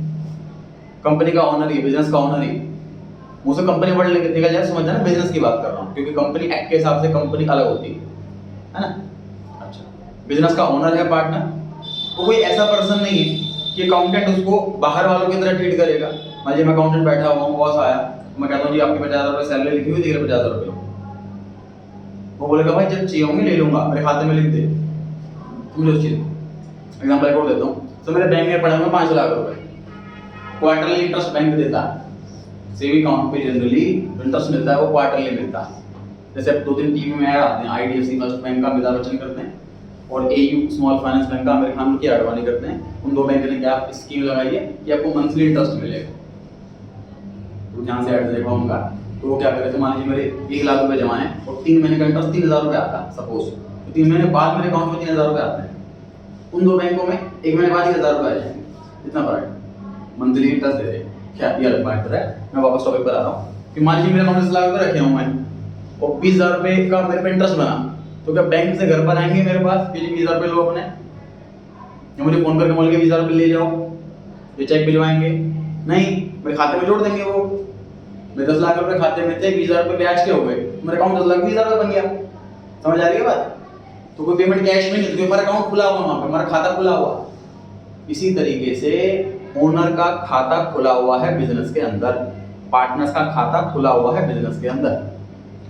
कंपनी का ओनर ही, बिजनेस का ओनर ही। मुझसे कंपनी वर्ड लेके निकल जाए समझ जाना बिजनेस की बात कर रहा हूँ, क्योंकि कंपनी एक्ट के हिसाब से कंपनी अलग होती है ना। अच्छा बिजनेस का ओनर है पार्टनर, वो कोई ऐसा पर्सन नहीं है कि अकाउंटेंट उसको बाहर वालों की तरह ट्रीट करेगा। मान लीजिए मैं अकाउंटेंट बैठा हुआ हूँ, बॉस आया, मैं कहता हूँ जी आपकी 50,000 रुपये सैलरी लिखी हुई, दिख रहे 50,000 रुपये, वो बोलेगा भाई जब चाहिए होंगे ले लूंगा, मेरे खाते में लिख दे। मुझे उस चीज एग्जाम्पल रिकॉर्ड देता हूँ, तो मेरे बैंक में पड़े हुए 5 लाख रुपए, क्वार्टरली इंटरेस्ट बैंक देता है, सेविंग अकाउंट पे जनरली इंटरेस्ट मिलता है वो क्वार्टरली मिलता है। जैसे अब 2-3 टीवी में ऐड आते हैं, आईडीएफसी फर्स्ट बैंक का अमिताभ बच्चन करते हैं और एयू स्मॉल फाइनेंस बैंक का आमिर खान की एडवानी करते हैं। उन दो बैंक ने क्या स्कीम लगाई है कि आपको मंथली इंटरेस्ट मिलेगा, तो जहाँ से ऐड देखा उनका, तो वो क्या करे थे, मान लीजिए मेरे 1 लाख रुपए जमा है और 3 महीने का इंटरेस्ट 3,000 रुपये आता है सपोज, तो 3 महीने बाद मेरे अकाउंट में 3,000 रुपये आते हैं। उन दो बैंकों में 1 महीने बाद 1,000 रुपये आ जाएंगे, इतना फर्क, मंथली इंटरेस्ट दे रहे हैं। क्या ये अलग बात है। मैं वापस टॉपिक पर आ रहा हूँ कि मान लीजिए मेरे अकाउंट में 10 लाख रुपये रखे हूँ मैं और 20,000 रुपये का मेरे पे इंटरेस्ट बना, तो क्या बैंक से घर पर आएंगे मेरे पास कि 20,000 रुपये लो अपने, या मुझे फोन करके बोलेंगे 20,000 रुपये ले जाओ, ये चेक भिजवाएंगे? नहीं, मेरे खाते में जोड़ देंगे वो। मेरे 10 लाख रुपए खाते में थे, 20,000 रुपये ब्याज के हो गए, मेरे अकाउंट 10 लाख 20,000 रुपये बन गया। समझ आ रही है बात? तो कोई पेमेंट कैश में नहीं, तो हमारा अकाउंट खुला हुआ, वहां पे हमारा खाता खुला हुआ। इसी तरीके से ओनर का खाता खुला हुआ है बिजनेस के अंदर, पार्टनर्स का खाता खुला हुआ है बिजनेस के अंदर।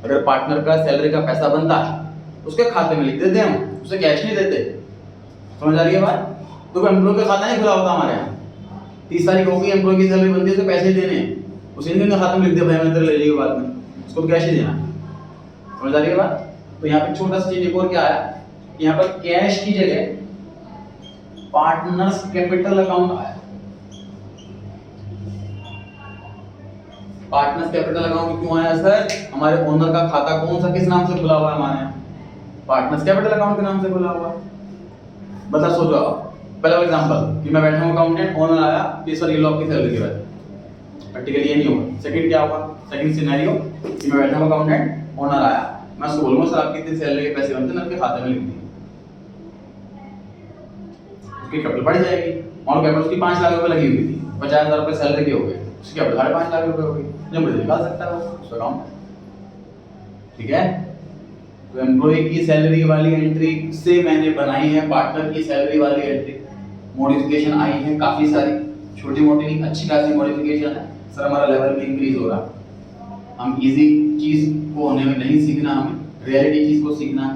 अगर पार्टनर का सैलरी का पैसा बनता है उसके खाते में लिख देते हम, उसे कैश नहीं देते। समझ आ रही है बात? तो एम्प्लॉय का खाता नहीं खुला होता हमारे यहाँ, 30 तारीख हो गई, एम्प्लॉय की सैलरी बनती है, उसे पैसे देने हैं, उसी दिन का खाते में लिख दे भाई मैं तेरे ले जाइए बाद में, उसको तो कैश ही देना। समझ आ रही है बात? तो यहाँ पे छोटा सा चीज एक और क्या आया, यहाँ पर कैश की जगह पार्टनर्स कैपिटल अकाउंट आया। पार्टनर्स कैपिटल अकाउंट क्यों आया सर? हमारे ओनर का खाता कौन सा किस नाम से खुला हुआ है हमारे यहाँ? पार्टनर्स कैपिटल अकाउंट के नाम से खुला हुआ है। बता सोचो आप, पहला एग्जांपल कि मैं बैठा हूँ अकाउंटेंट, ओनर आया कि सर ये लो आपकी सैलरी के बाद, प्रैक्टिकली ये नहीं होगा। सेकंड क्या होगा, सेकंड सिनेरियो कि मैं बैठा हूँ अकाउंटेंट, ओनर आया, मैं उसको बोलूंगा सर आपकी इतनी सैलरी के पैसे बनते हैं, आपके खाते में लिख दिए, उसकी कैपिटल बढ़ जाएगी। मान लो कैपिटल उसकी 5 लाख रुपए लगी हुई थी, 50,000 रुपए सैलरी के हो गए, उसकी कैपिटल 5.5 लाख रुपए हो गई, जब मुझे निकाल सकता है उसका अकाउंट। ठीक है, तो एम्प्लॉय की सैलरी वाली एंट्री से मैंने बनाई है पार्टनर की सैलरी वाली एंट्री। मॉडिफिकेशन आई है काफी सारी, छोटी मोटी नहीं, अच्छी खासी मॉडिफिकेशन है। सर हमारा लेवल भी इंक्रीज हो रहा, हम इजी चीज को होने में नहीं सीखना, हमें रियलिटी चीज को सीखना है।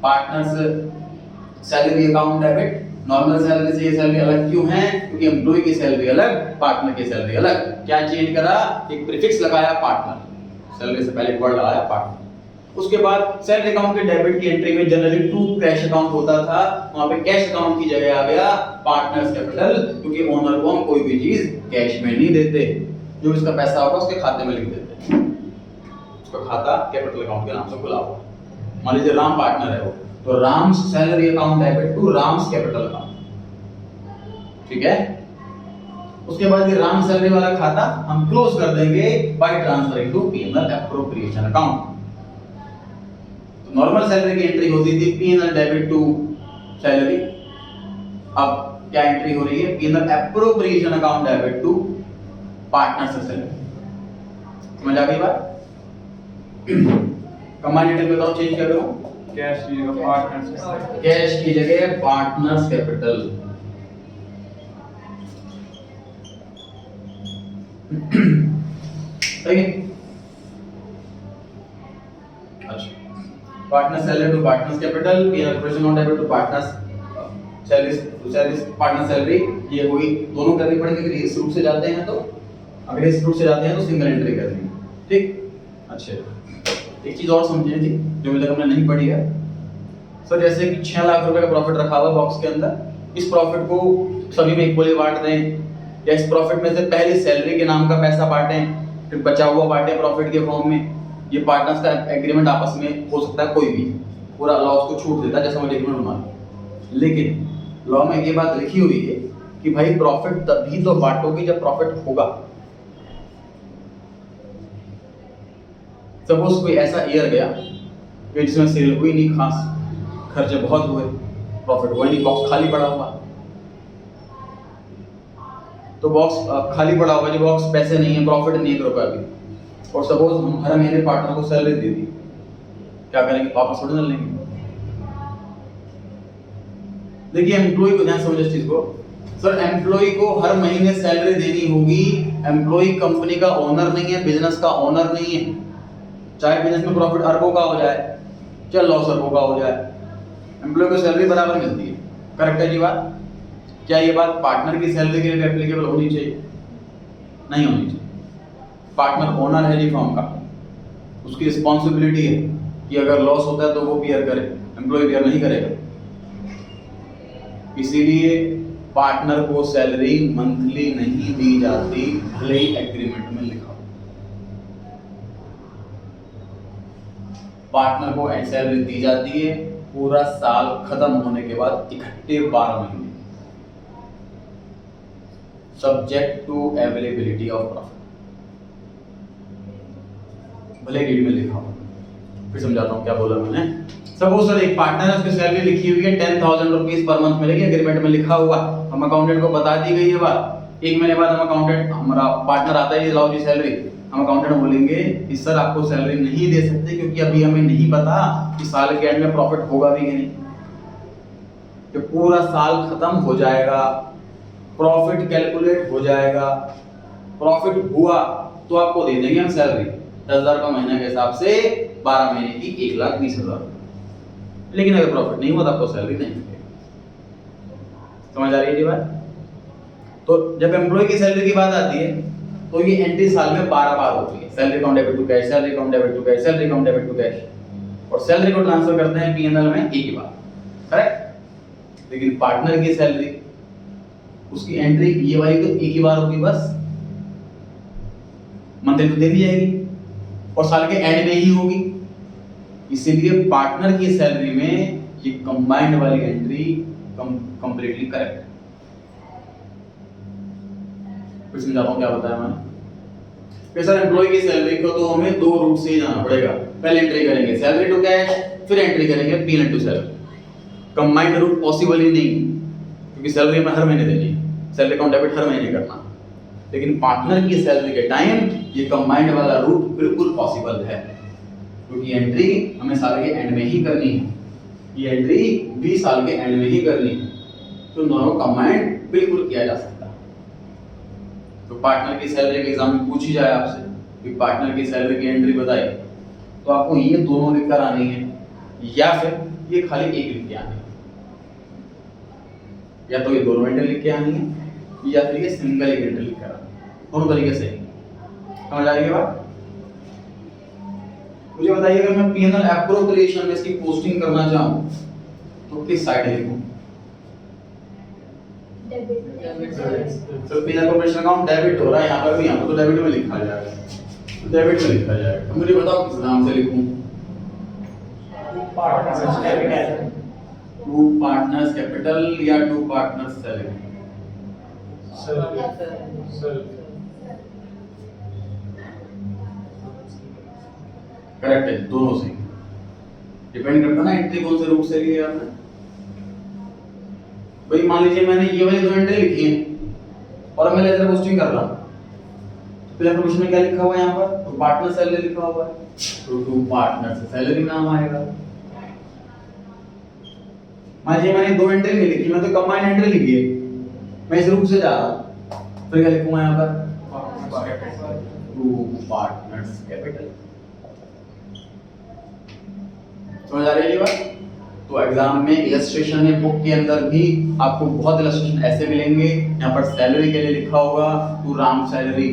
Partners salary account debit, normal salary से ये सैलरी अलग क्यों है? क्योंकि एम्प्लॉय की सैलरी अलग, पार्टनर की सैलरी अलग। क्या चेंज करा? एक प्रीफिक्स लगाया पार्टनर, सैलरी से पहले वर्ड लगाया पार्टनर। उसके बाद सैलरी अकाउंट के डेबिट की एंट्री में जनरली टू कैश अकाउंट होता था, वहां पे कैश अकाउंट की जगह आ गया पार्टनर्स कैपिटल, क्योंकि ओनर को हम कोई भी चीज कैश में नहीं देते, जो इसका पैसा होगा उसके खाते में लिख देते। उसका खाता कैपिटल अकाउंट के नाम से खुला हुआ। मान लीजिए राम पार्टनर है वो, तो Ram's salary account debit to Ram's capital account, ठीक है। उसके बाद ये राम सैलरी वाला खाता हम क्लोज कर देंगे by transferring to PNL appropriation account. Normal salary की एंट्री होती थी पीएनएल डेबिट टू सैलरी, अब क्या एंट्री हो रही है? PNL appropriation account debit to partner से सैलरी। समझ आ गई बात? कंबाइंड डिटेल बताओ, चेंज क्या करूं? कैश की जगह पार्टनर्स, कैश की जगह पार्टनर्स कैपिटल। सही है? अच्छा, partner salary to partners capital, PNL operation on debit to partners salary, partner salary, ये हुई। दोनों करनी पड़ेगी अगर इस रूट से जाते हैं तो, अगर इस रूट से जाते हैं तो सिंगल एंट्री करनी है, ठीक। अच्छा, एक चीज और समझिए जी जो अभी तक हमने नहीं पढ़ी है। सर जैसे कि 6 लाख रुपए का प्रॉफिट रखा हुआ बॉक्स के अंदर, इस प्रॉफिट को सभी में इक्वली बांट दें, या इस प्रॉफिट में से पहले सैलरी के नाम का पैसा बांटें, फिर बचा हुआ बांटें प्रॉफिट के फॉर्म में। ये पार्टनर्स का एग्रीमेंट आपस में हो सकता है, कोई भी पूरा लॉ उसको छूट देता है जैसा मैं एग्रीमेंट बना। लेकिन लॉ में ये बात लिखी हुई है कि भाई प्रॉफिट तभी तो बांटोगे जब प्रॉफिट होगा। सपोज कोई ऐसा ईयर गया कि जिसमें सेल हुई नहीं, खास खर्चे बहुत हुए, प्रॉफिट हुआ नहीं, बॉक्स खाली पड़ा हुआ। तो बॉक्स खाली पड़ा हुआ, जो बॉक्स पैसे नहीं है, प्रॉफिट नहीं है 1 रुपया भी, और सपोज हम हर महीने पार्टनर को सैलरी दे दी, क्या करेंगे? वापस थोड़ी ना लेंगे। देखिए एम्प्लॉय को ध्यान समझो इस चीज को। सर एम्प्लॉय को हर महीने सैलरी देनी होगी, एम्प्लॉय कंपनी का ओनर नहीं है, बिजनेस का ओनर नहीं है। चाहे बिजनेस में प्रॉफिट अरबों का हो जाए, चाहे लॉस अरबों का हो जाए, एम्प्लॉय को सैलरी बराबर मिलती है। करेक्ट है जी बात? क्या ये बात पार्टनर की सैलरी के लिए एप्लीकेबल होनी चाहिए? नहीं होनी चाहिए। पार्टनर ओनर है जी फर्म का, उसकी रिस्पॉन्सिबिलिटी है कि अगर लॉस होता है तो वो बियर करे, एम्प्लॉय बियर नहीं करेगा। इसीलिए पार्टनर को सैलरी मंथली नहीं दी जाती, भले ही एग्रीमेंट में लिखा हो। पार्टनर को सैलरी दी जाती है पूरा साल खत्म होने के बाद, इकट्ठे 12 महीने, subject to availability of profit, भले डेट में लिखा हो। फिर समझाता हूँ क्या बोला मैंने। सपोज सर एक पार्टनर है, उसकी सैलरी लिखी हुई है 10,000 रुपीज पर मंथ मिलेगी, एग्रीमेंट में लिखा हुआ, हम अकाउंटेंट को बता दी गई है बात। 1 महीने बाद हम अकाउंटेंट, हमारा पार्टनर आता है, लाओ जी सैलरी, हम अकाउंटेंट बोलेंगे कि सर आपको सैलरी नहीं दे सकते क्योंकि अभी हमें नहीं पता कि साल के एंड में प्रॉफिट होगा भी कि नहीं। कि पूरा साल खत्म हो जाएगा, प्रॉफिट कैलकुलेट हो जाएगा, प्रॉफिट हुआ तो आपको दे देंगे हम सैलरी 10,000 का महीना के हिसाब से, 12 महीने की 1,20,000। लेकिन अगर प्रॉफिट नहीं हुआ तो आपको सैलरी नहीं मिलेगी। समझ आ रही है जी बात? तो जब एम्प्लॉय की सैलरी की बात आती है तो ये एंट्री साल में 12 बार होती है। Salary account debit to cash, salary account debit to cash, salary account debit to cash, और सैलरी को ट्रांसफर करते हैं पीएनएल में एक ही बार, करेक्ट। लेकिन पार्टनर की सैलरी, उसकी एंट्री ये वाली तो एक ही बार होगी बस, मंथली तो दे दी जाएगी और साल के एंड में ही होगी। इसीलिए पार्टनर की सैलरी में ये कंबाइंड वाली एंट्री कंप्लीटली करेक्ट है। फिर समझाता हूं क्या बताया मैंने। फिर सर एम्प्लॉय की सैलरी को तो हमें 2 रूट से ही जाना पड़ेगा। पहले एंट्री करेंगे सैलरी टू कैश, फिर एंट्री करेंगे PNL to salary. Combined route possible ही नहीं, क्योंकि सैलरी हमें हर महीने देनी है, सैलरी अकाउंट डेबिट हर महीने करना। लेकिन पार्टनर की सैलरी के टाइम ये कंबाइंड वाला रूट बिल्कुल पॉसिबल है, क्योंकि एंट्री हमें साल के एंड में ही करनी है। ये एंट्री भी साल के एंड में ही करनी है। तो दोनों को कंबाइंड बिल्कुल किया जा सकता है। तो पार्टनर की सैलरी के एग्जाम में पूछी जाए आपसे कि पार्टनर की सैलरी की एंट्री बताइए, तो आपको ये दोनों लिखकर आनी है या फिर ये खाली एक लिख के आनी है। या तो ये दोनों एंट्री लिख के आनी है या फिर ये सिंगल एक एंट्री लिख कर आनी है। दोनों तरीके से समझ आ रही है बात? मुझे बताइए अगर मैं पी&एल एप्रोप्रिएशन में इसकी पोस्टिंग करना चाहूं तो किस साइड लिखूं? तो पी&एल एप्रोप्रिएशन अकाउंट डेबिट हो रहा है, यहाँ पर भी, यहाँ पर तो डेबिट में लिखा जाएगा, तो डेबिट में लिखा जाएगा। तो मुझे बताओ किस नाम से लिखूं? टू पार्टनर्स कैपिटल या टू पार्टनर्स सैलरी? करेक्ट है, दोनों से डिपेंड करता ना एंट्री कौन से रूप से ली है आपने। भाई मान लीजिए मैंने ये वाली दो एंट्री लिखी है और मैं लेजर पोस्टिंग कर रहा हूं, तो फिर एप्रोप्रिएशन में क्या लिखा हुआ है यहाँ पर? तो पार्टनर सैलरी लिखा हुआ है, तो टू पार्टनर से सैलरी नाम आएगा। मान लीजिए मैंने दो एंट्री नहीं लिखी, मैं तो कंबाइंड एंट्री लिखी है, मैं इस रूप से जा रहा हूं, फिर क्या लिखूंगा यहाँ पर? To partners capital. समझ आ रही है ये बात? तो एग्जाम में इलस्ट्रेशन में बुक के अंदर भी आपको बहुत इलस्ट्रेशन ऐसे मिलेंगे, यहाँ पर सैलरी के लिए लिखा होगा टू राम सैलरी,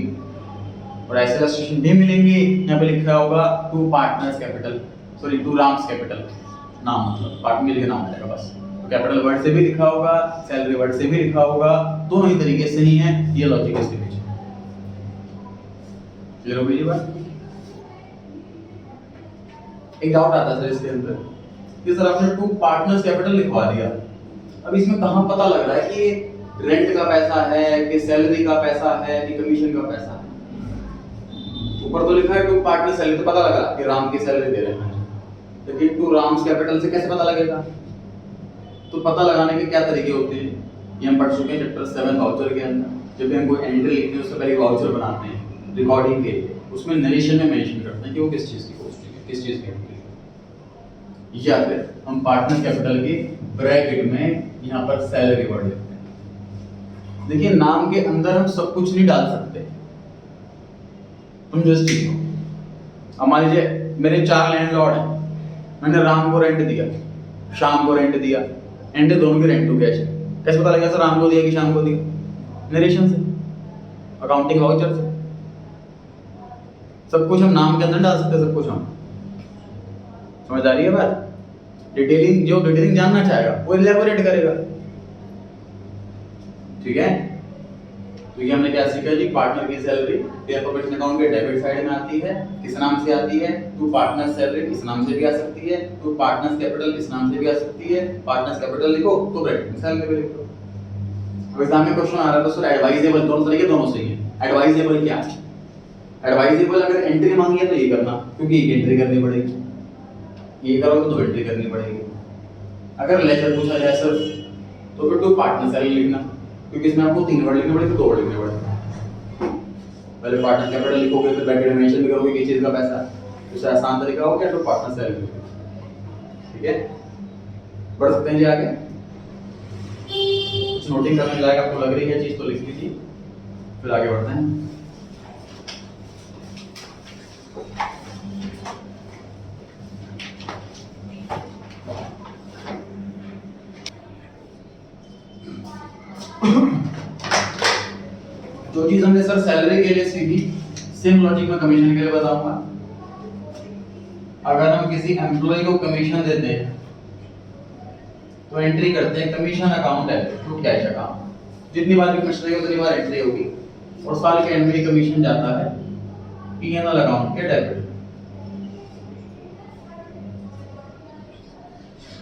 और ऐसे इलस्ट्रेशन भी मिलेंगे, यहाँ पे लिखा होगा to partners capital, sorry to Ram's capital, नाम मतलब पार्ट मिल के नाम आएगा बस। तो कैपिटल वर्ड से भी लिखा होगा, सैलरी वर्ड से भी लिखा होगा, दोनों ही तरीके से ही है, ये लॉजिक इसके पीछे। क्लियर हो गई ये बात? एक डाउट आता है सर इसके अंदर कि सर आपने टू पार्टनर्स कैपिटल लिखवा दिया, अब इसमें कहां पता लग रहा है कि रेंट का पैसा है कि सैलरी का पैसा है कि कमीशन का पैसा है? ऊपर तो लिखा है टू पार्टनर सैलरी, तो पता लगा कि राम की सैलरी दे रहे हैं, लेकिन टू राम्स कैपिटल से कैसे पता लगेगा? तो पता लगाने के क्या तरीके होते हैं ये हम पढ़ चुके हैं चैप्टर 7 वाउचर के अंदर। जब भी हम कोई एंट्री लिखते हैं उससे पहले वाउचर बनाते हैं रिकॉर्डिंग के, उसमें नरेशन में मेंशन करते हैं कि वो किस चीज की पोस्टिंग है, किस चीज की एंट्री है। या फिर हम पार्टनर कैपिटल के ब्रैकेट में यहाँ पर सैलरी वर्ड लिखते हैं। देखिए नाम के अंदर हम सब कुछ नहीं डाल सकते, तुम जस्ट ठीक हो। अब मान लीजिए मेरे 4 लैंडलॉर्ड हैं, मैंने राम को रेंट दिया, शाम को रेंट दिया, एंड दोनों की रेंट टू कैश है। कैसे पता लगेगा सर राम को दिया कि शाम को दिया? नरेशन से, अकाउंटिंग वाउचर से। सब कुछ हम नाम के अंदर डाल सकते हैं, सब कुछ हम। समझ आ रही है बात? डिटेलिंग, जो डिटेलिंग जानना चाहेगा वो इलैबोरेट करेगा, ठीक है? तो ये हमने क्या सीखा जी? पार्टनर की सैलरी एप्रोप्रिएशन अकाउंट के डेबिट साइड में आती है, किस नाम से आती है? टू पार्टनर सैलरी इस नाम से भी आ सकती है, टू पार्टनर्स कैपिटल इस नाम से भी आ सकती है। पार्टनर्स कैपिटल लिखो तो ब्रैकेट में सैलरी भी लिखो। अब एग्जाम में क्वेश्चन आ रहा है तो सर एडवाइजेबल दोनों तरीके दोनों सही है। एडवाइजेबल क्या है? एडवाइजेबल अगर एंट्री मांगी है तो ये करना, क्योंकि एक एंट्री करनी पड़ेगी, ये करोगे तो 2 एंट्री करनी पड़ेगी। अगर लेजर पूछा जाए सर तो फिर टू पार्टनर सैलरी लिखना, क्योंकि इसमें आपको 3 वर्ड लिखने पड़ेंगे, 2 वर्ड लिखने पड़ेंगे। पहले पार्टनर कैपिटल लिखोगे फिर ब्रैकेट में मेंशन भी करोगे किस चीज का पैसा है, इससे आसान तरीका हो गया टू पार्टनर सैलरी। ठीक है, बढ़ सकते हैं जी आगे। कुछ नोटिंग करने लायक आपको लग रही है चीज तो लिख लीजिए, फिर आगे बढ़ते हैं। जो चीज हमने सर सैलरी के लिए सीखी, सेम लॉजिक में कमीशन के लिए बताऊंगा। अगर हम किसी एम्प्लॉय को कमीशन देते हैं तो एंट्री करते हैं कमीशन अकाउंट है टू कैश अकाउंट। जितनी बार भी कमीशन देगा उतनी बार एंट्री होगी, और साल के एंड में कमीशन जाता है पी&एल अकाउंट के डेबिट।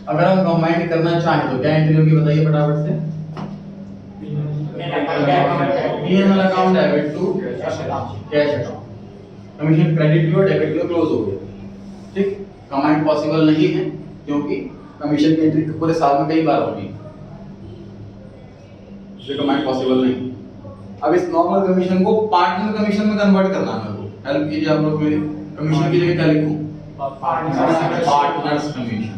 अगर हम कंबाइन करना चाहें तो क्या एंट्री होगी बताइए फटाफट से? P and L account debit to cash account. Commission credit और डेबिट में क्लोज हो गया। ठीक, कंबाइन पॉसिबल नहीं है क्योंकि कमीशन की एंट्री पूरे साल में कई बार होगी, इसलिए कंबाइन पॉसिबल नहीं। अब इस नॉर्मल कमीशन को पार्टनर कमीशन में कन्वर्ट करना है। मेरे को हेल्प कीजिए आप लोग मेरी। कमीशन की जगह क्या लिखूं? Partners commission.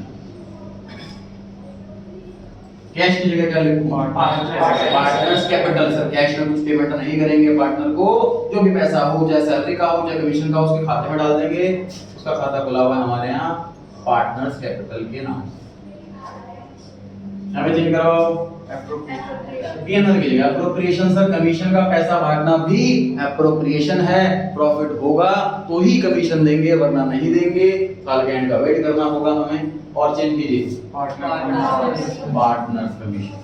कैश की जगह क्या लिखूं? Partners capital. सर कैश में कुछ पेमेंट नहीं करेंगे पार्टनर को, जो भी पैसा हो चाहे सैलरी का हो चाहे कमीशन का हो उसके खाते में डाल देंगे। उसका खाता खुला हुआ है हमारे यहाँ पार्टनर्स कैपिटल के नाम से। यहाँ पे चेंज कराओ पीएनएल की जगह एप्रोप्रिएशन। सर कमीशन का पैसा भागना भी एप्रोप्रिएशन है। प्रॉफिट होगा तो ही कमीशन देंगे वरना नहीं देंगे। साल के एंड का वेट करना होगा हमें। और चेंज कीजिए पार्टनर्स कमीशन।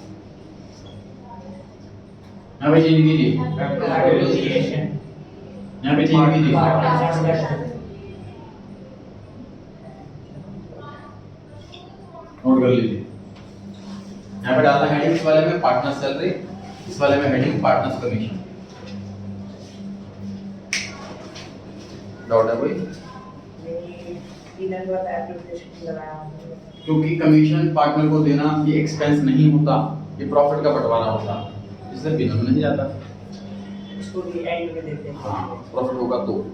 यहाँ पे चेंज कीजिए यहाँ पे चेंज कीजिए नोट कर लीजिए। यहाँ पे डालना हेडिंग इस वाले में पार्टनर सैलरी, इस वाले में हेडिंग पार्टनर्स कमीशन। डाउट है कोई? क्योंकि कमीशन पार्टनर को देना ये एक्सपेंस नहीं होता, ये प्रॉफिट का बंटवारा होता, इसलिए बिना में नहीं जाता। उसको भी एंड में देते हैं। हाँ प्रॉफिट होगा तो।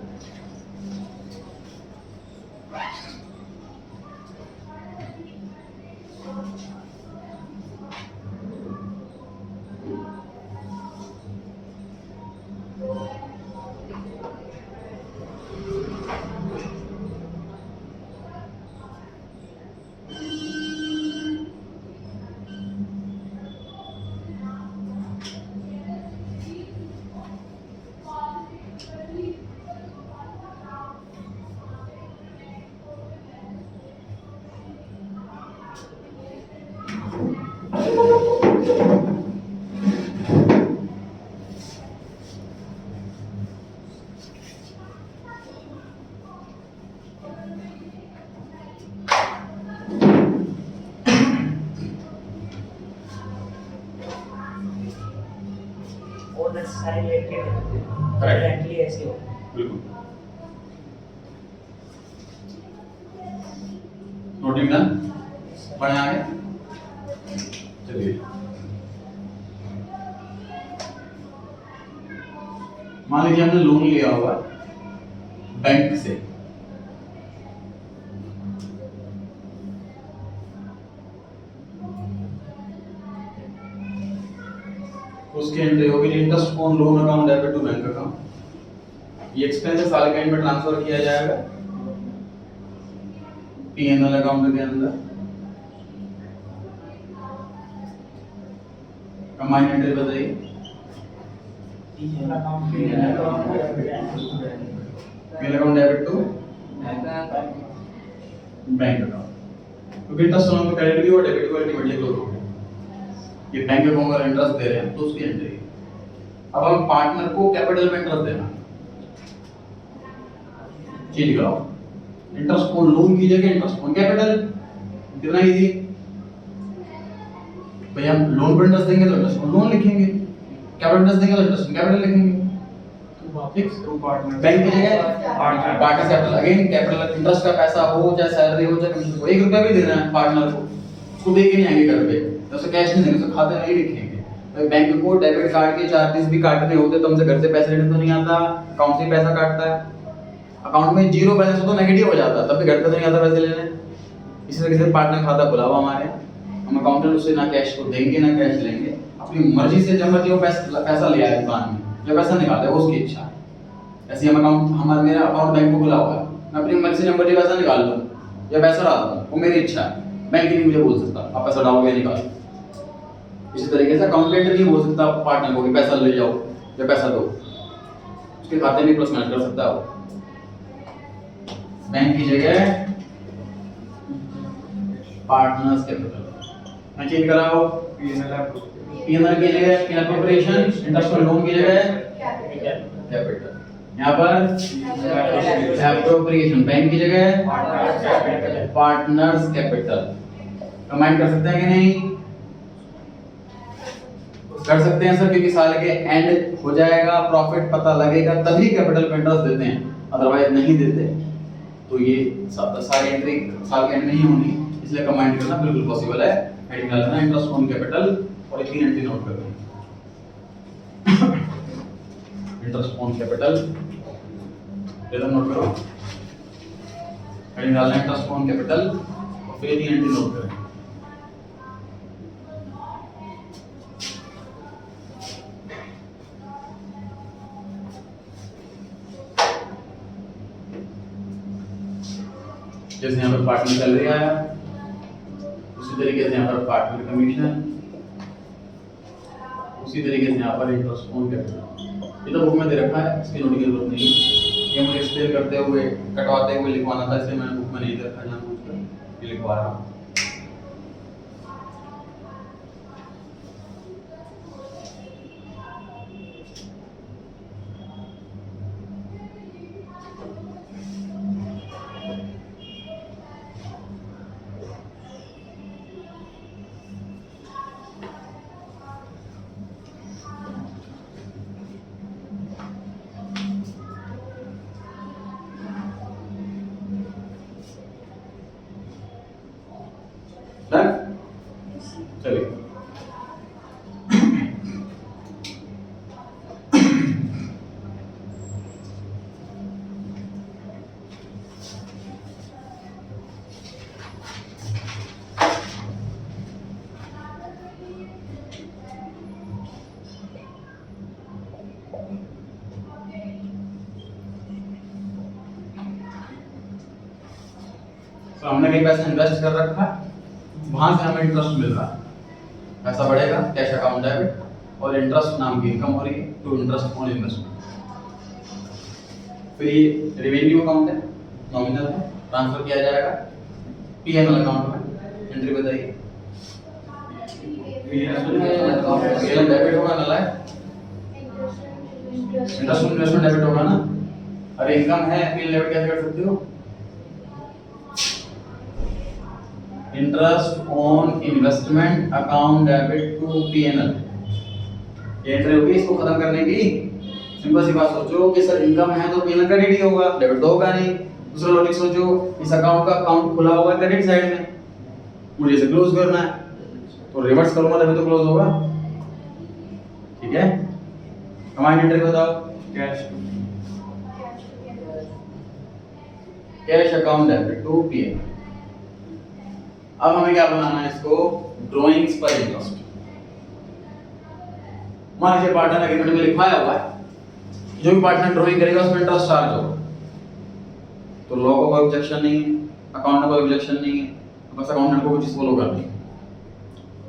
ओनर सारे रिलेटेड है। Correct. डायरेक्टली ऐसे हो। बिल्कुल। Noting done? पढ़े आगे? चलिए। मान लीजिए हमने लोन लिया हुआ बैंक से, उसकी एंट्री होगी interest on loan account debit to bank account. ये एक्सपेंस साल के एंड में ट्रांसफर किया जाएगा पीएनएल अकाउंट के अंदर। कंबाइंड एंट्री बताइए। PNL account PNL account debit to bank account. क्योंकि इंटरेस्ट ऑन पे क्रेडिट भी और डेबिट भी अल्टीमेटली क्लोज हो गया। ये बैंक अकाउंट का इंटरेस्ट दे रहे हैं तो उसकी एंट्री। अब हम पार्टनर को कैपिटल में इंटरेस्ट देना, चेंज कराओ। इंटरेस्ट ऑन लोन की जगह इंटरेस्ट ऑन कैपिटल। कितना इजी भाई, हम लोन पर इंटरेस्ट देंगे तो इंटरेस्ट ऑन लोन लिखेंगे, कैपिटल इंटरेस्ट देंगे तो इंटरेस्ट ऑन कैपिटल लिखेंगे। टू पार्टनर बैंक की जगह partner capital. Again capital interest का पैसा हो चाहे सैलरी हो चाहे कमीशन हो, 1 रुपया भी देना है पार्टनर को, उसको दे के नहीं आएंगे घर पे, तो कैश नहीं देंगे, तो खाते नहीं लिखेंगे। भाई बैंक को डेबिट कार्ड के चार्जेस भी काटने होते तो हमसे घर से पैसे लेने तो नहीं आता, अकाउंट से पैसा काटता है। अकाउंट में जीरो बैलेंस हो तो नेगेटिव हो जाता, तब भी घर पे तो नहीं आता पैसे लेने। इसी तरीके से पार्टनर खाता खुला हुआ हमारे, हम अकाउंटेंट उससे ना कैश को देंगे ना कैश लेंगे, अपनी मर्जी से जब मर्जी वो पैसा ले आए दुकान में, जो पैसा निकाले वो उसकी इच्छा है। ऐसे हम अकाउंट हमारा मेरा अकाउंट बैंक में खुला हुआ है, मैं अपनी मर्जी से नंबर से पैसा निकाल लूं या पैसा डाल दूं, वो मेरी इच्छा है। बैंक नहीं मुझे बोल सकता आप पैसा डालो या निकालो। इसी तरीके से अकाउंटेंट नहीं बोल सकता पार्टनर को कि पैसा ले जाओ या पैसा दो, उसके खाते में प्लस माइनस कर सकता है वो। बैंक की जगह पार्टनर्स कैपिटल मैं चेंज कराओ। पीएनएल की जगह PNL corporation, interest on loan की जगह कैपिटल। यहाँ पर एप्रोप्रिएशन बैंक की जगह पार्टनर्स कैपिटल। कमेंट कर सकते हैं कि नहीं? कर सकते हैं सर, क्योंकि साल के एंड हो जाएगा, प्रॉफिट पता लगेगा तभी कैपिटल पे इंटरेस्ट देते हैं, अदरवाइज नहीं देते। तो ये सारी एंट्री साल के एंड नहीं होनी, इसलिए कमेंट करना बिल्कुल पॉसिबल है। हेडिंग डालना इंटरेस्ट ऑन कैपिटल और ये 3 एंट्री नोट कर लें। इंटरेस्ट ऑन कैपिटल इधर नोट करो, हेडिंग डालना इंटरेस्ट ऑन कैपिटल और फिर 3 एंट्री नोट करें। जैसे यहाँ पर पार्टनर सैलरी आया, उसी तरीके से यहाँ पर पार्टनर कमीशन, उसी तरीके से यहाँ पर इंटरेस्ट ऑन कैपिटल। ये तो बुक में दे रखा है, इसकी नोट की जरूरत नहीं है। ये मुझे एक्सप्लेन करते हुए कटवाते हुए लिखवाना था, इसलिए मैंने बुक में नहीं दे रखा, जानबूझकर ये लिखवा रहा हूँ। चलिए तो हमने कहीं पैसा इन्वेस्ट कर रखा है, वहां से हमें इंटरेस्ट मिल रहा है, पैसा बढ़ेगा, कैश अकाउंट डेबिट और इंटरेस्ट नाम की इनकम हो रही है टू इंटरेस्ट ऑन इन्वेस्टमेंट। फिर ये रेवेन्यू अकाउंट है, नॉमिनल है, ट्रांसफर किया जाएगा पीएनएल अकाउंट में। एंट्री बताइए। पीएनएल डेबिट होगा ना, इंटरेस्ट इन्वेस्टमेंट डेबिट होगा ना। अरे इनकम है, पीएनएल डेबिट कैसे कर सकते हो? Interest on investment account debit to PNL, ये एंट्री होगी। इसको खत्म करने की सिंपल सी बात सोचो कि सर इनकम है तो पीएनएल क्रेडिट ही होगा, डेबिट तो होगा नहीं। दूसरा लॉजिक सोचो, इस अकाउंट का अकाउंट खुला हुआ है क्रेडिट साइड में, मुझे इसे क्लोज करना है, तो रिवर्स करूंगा तभी तो क्लोज होगा। ठीक है, कमांड एंट्री बताओ। Cash account debit to PNL. अब हमें क्या बनाना है इसको? ड्राइंग्स पर इंटरेस्ट। मान लीजिए पार्टनर एग्रीमेंट में लिखवाया हुआ है जो भी पार्टनर ड्राइंग करेगा उसमें इंटरेस्ट चार्ज होगा, तो लॉ को कोई ऑब्जेक्शन नहीं है, अकाउंट में कोई ऑब्जेक्शन नहीं है, तो बस अकाउंटेंट को कुछ फॉलो करनी है।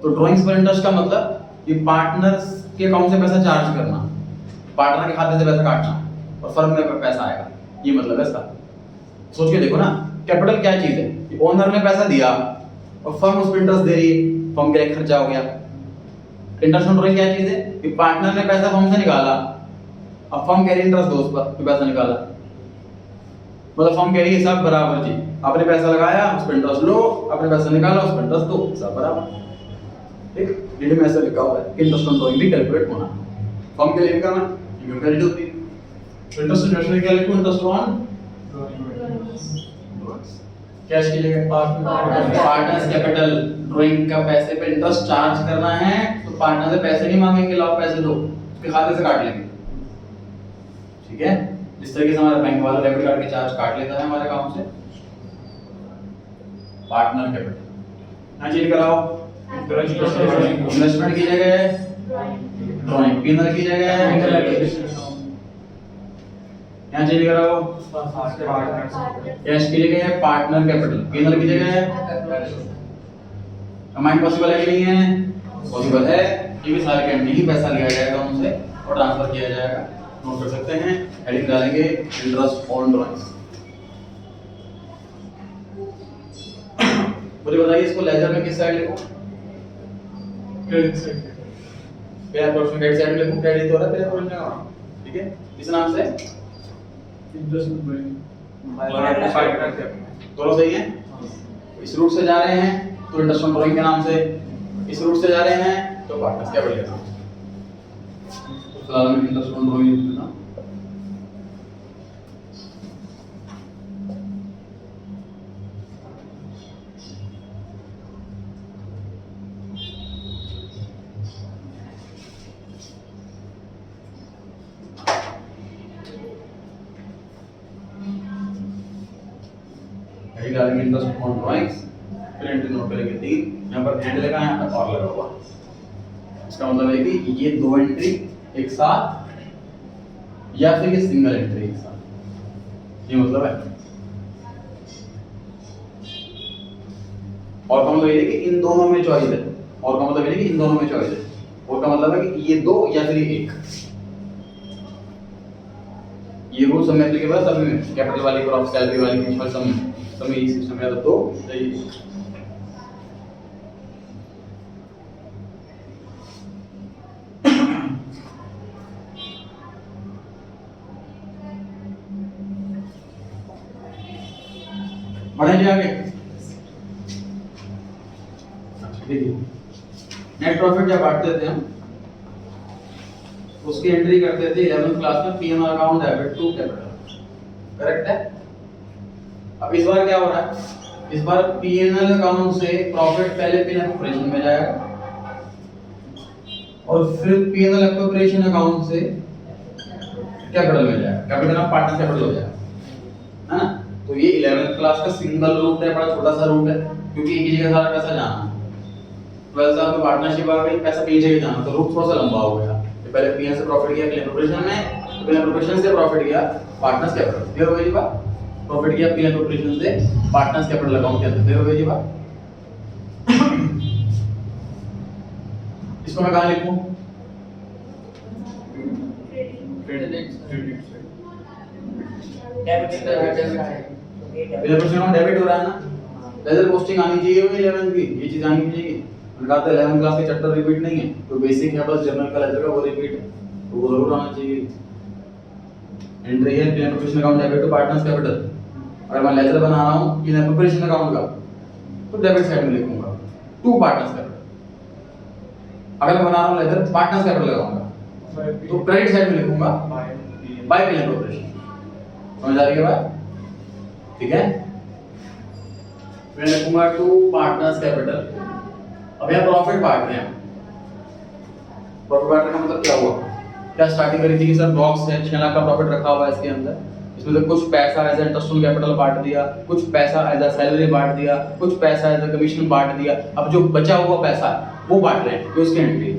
तो ड्राइंग्स पर इंटरेस्ट का मतलब ये पार्टनर्स के अकाउंट से पैसा चार्ज करना, पार्टनर के खाते से पैसा काटना और फर्म में पैसा आएगा, ये मतलब है इसका। सोच के देखो ना, कैपिटल क्या चीज है? ओनर ने पैसा दिया और फर्म उस पर इंटरेस्ट दे रही है, फर्म के लिए खर्चा हो गया। इंटरेस्ट ऑन ड्राइंग क्या चीज है? कि पार्टनर ने पैसा फर्म से निकाला, अब फर्म कह रही है इंटरेस्ट दो उस पर पैसा निकाला, मतलब फर्म कह रही है सब बराबर जी, आपने पैसा लगाया उस पर इंटरेस्ट लो, आपने पैसा निकाला उस पर इंटरेस्ट दो, सब बराबर। ठीक, डीडी में ऐसा लिखा हुआ है कि इंटरेस्ट ऑन ड्राइंग भी कैलकुलेट होना, फर्म के लिए इनकम है, इनकम क्रेडिट होती है। इंटरेस्ट इन्वेस्टमेंट क्या लिखूं? इंटरेस्ट ऑन कैश की जगह पार्टनर्स कैपिटल ड्राइंग का पैसे पे इंटरेस्ट चार्ज करना है, तो पार्टनर से पैसे नहीं मांगेंगे, लाओ पैसे दो, उसके खाते से काट लेंगे। ठीक है, जिस तरीके से हमारा बैंक वाला डेबिट कार्ड के चार्ज काट लेता है हमारे अकाउंट से, पार्टनर कैपिटल ना चेंज कराओ। इन्वेस्टमेंट की जगह ड्राइंग, पीएनएल की जगह यहाँ चेंज कराओ। कैश की जगह है पार्टनर कैपिटल, पीएनएल की जगह है कमाई। पॉसिबल है कि नहीं है? पॉसिबल है। ये भी सारे कैंड नहीं, पैसा लिया जाएगा उनसे और ट्रांसफर किया जाएगा, नोट कर सकते हैं। हेडिंग डालेंगे इंटरेस्ट ऑन ड्राइंग्स। मुझे बताइए इसको लेजर में किस साइड लिखूं? Credit side. Pair portion credit side में लिखूं, क्रेडिट हो रहा है पेयर पोर्शन का, ठीक है। इस नाम से इंटरेस्ट ड्राइंग दोनों सही है। इस रूट से जा रहे हैं तो इंटरेस्ट ऑन ड्राइंग के नाम से, इस रूट से जा रहे हैं तो पार्टनर्स कैपिटल के नाम से। तो फिलहाल मैं इंटरेस्ट ऑन ड्राइंग लिख देना। डालेंगे इंटरेस्ट ऑन ड्राइंग्स, फिर एंट्री नोट करेंगे 3। यहाँ पर एंड लगा है, यहाँ पर और लगा हुआ। इसका मतलब है कि ये दो एंट्री एक साथ या फिर ये सिंगल एंट्री एक साथ, ये मतलब है। और का मतलब ये है कि इन दोनों में चॉइस है, और का मतलब ये है कि इन दोनों में चॉइस है, और का मतलब है कि ये दो या फिर ये एक। ये रूल सब में एप्लीकेबल है, सभी में, कैपिटल वाली क्रॉस सैलरी वाली म्यूचुअल सब में ये सिस्टम है। तो ये बढ़े आगे। देखिए नेट प्रॉफिट जब बांटते थे हम, उसकी एंट्री करते थे 11th क्लास में PNR account debit to capital, correct है। अब इस बार क्या हो रहा है, इस बार पीएनएल अकाउंट से प्रॉफिट पहले पीएनएल ऑपरेशन में जाएगा और फिर पीएनएल ऑपरेशन अकाउंट से कैपिटल में जाएगा, कैपिटल ऑफ पार्टनर कैपिटल हो जाएगा, है ना। तो ये 11th क्लास का सिंगल रूट है, बड़ा छोटा सा रूट है, क्योंकि एक ही जगह सारा पैसा जाना है। 12th साल में पार्टनरशिप आ गई, पैसा कई जगह जाना, तो रूट थोड़ा सा लंबा हो गया। पहले पीएन से प्रॉफिट गया क्लेम ऑपरेशन में, तो क्लेम ऑपरेशन से प्रॉफिट गया पार्टनर्स कैपिटल, क्लियर हो गई जी बात। प्रॉफिट गया क्लेम ऑपरेशन से पार्टनर्स कैपिटल अकाउंट के अंदर, क्लियर हो गई जी बात। इसको मैं कहां लिखूं, डेबिट हो रहा है ना, लेजर पोस्टिंग आनी चाहिए वो 11 की, ये चीज आनी चाहिए। मैंने कहा था 11 क्लास के चैप्टर रिपीट नहीं है, तो बेसिक है बस जर्नल का लेजर का वो रिपीट है, तो वो जरूर आना चाहिए। एंट्री है claim operation account debit to partners capital. अगर मैं लेजर बना रहा हूं क्लेम ऑपरेशन अकाउंट का, तो डेबिट साइड में लिखूंगा टू पार्टनर्स कैपिटल। अगर मैं बना रहा हूं लेजर पार्टनर्स कैपिटल लगाऊंगा, तो क्रेडिट साइड में लिखूंगा बाय क्लेम ऑपरेशन। समझ आ रही है बात, ठीक है। मैं लिखूंगा टू पार्टनर्स कैपिटल। अब यहाँ प्रॉफिट बांट रहे हैं, प्रॉफिट बांटने का मतलब क्या हुआ, क्या स्टार्टिंग करी थी कि सर बॉक्स है 6 लाख का प्रॉफिट रखा हुआ है इसके अंदर, इसमें से कुछ पैसा एज इंटरेस्ट ऑन कैपिटल बांट दिया, कुछ पैसा एज अ सैलरी बांट दिया, कुछ पैसा एज अ कमीशन बांट दिया। अब जो बचा हुआ पैसा वो बांट रहे हैं, तो उसकी एंट्री,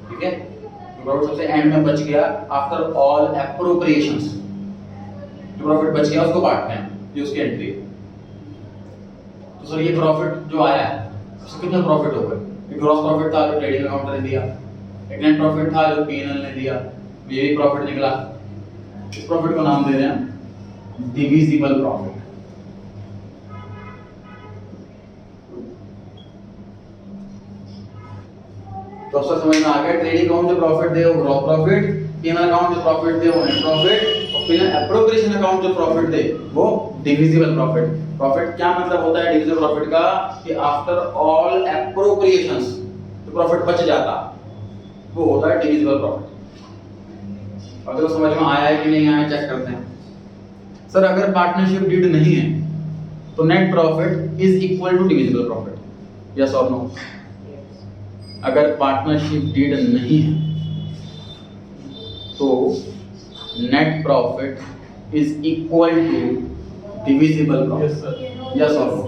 ठीक है। तो प्रॉफिट सबसे एंड में बच गया, आफ्टर ऑल एप्रोप्रिएशंस जो प्रॉफिट बच गया उसको बांट रहे हैं, ये उसकी एंट्री है। तो सर ये प्रॉफिट जो आया है उससे कितना प्रॉफिट होगा, एक ग्रॉस प्रॉफिट था जो ट्रेडिंग अकाउंट ने दिया, एक नेट प्रॉफिट था जो पीएनएल ने दिया, ये भी प्रॉफिट निकला। इस प्रॉफिट को नाम दे रहे हैं डिविजिबल प्रॉफिट। तो अब समझ में आ गया, ट्रेडिंग अकाउंट जो प्रॉफिट दे वो ग्रॉस प्रॉफिट, पीएनएल अकाउंट जो प्रॉफिट दे वो नेट प्रॉफिट, और पीएनएल एप्रोप्रिएशन अकाउंट जो प्रॉफिट दे वो डिविजिबल प्रॉफिट। प्रॉफिट क्या मतलब होता है डिविजिबल प्रॉफिट का, कि आफ्टर ऑल एप्रोप्रिएशंस जो प्रॉफिट बच जाता वो होता है डिविजिबल प्रॉफिट। अब देखो समझ में आया है कि नहीं आया, चेक करते हैं। सर अगर पार्टनरशिप डीड नहीं है तो net profit is equal to divisible profit, yes और नो। अगर पार्टनरशिप डीड नहीं है तो net profit is equal to divisible profit, yes और नो।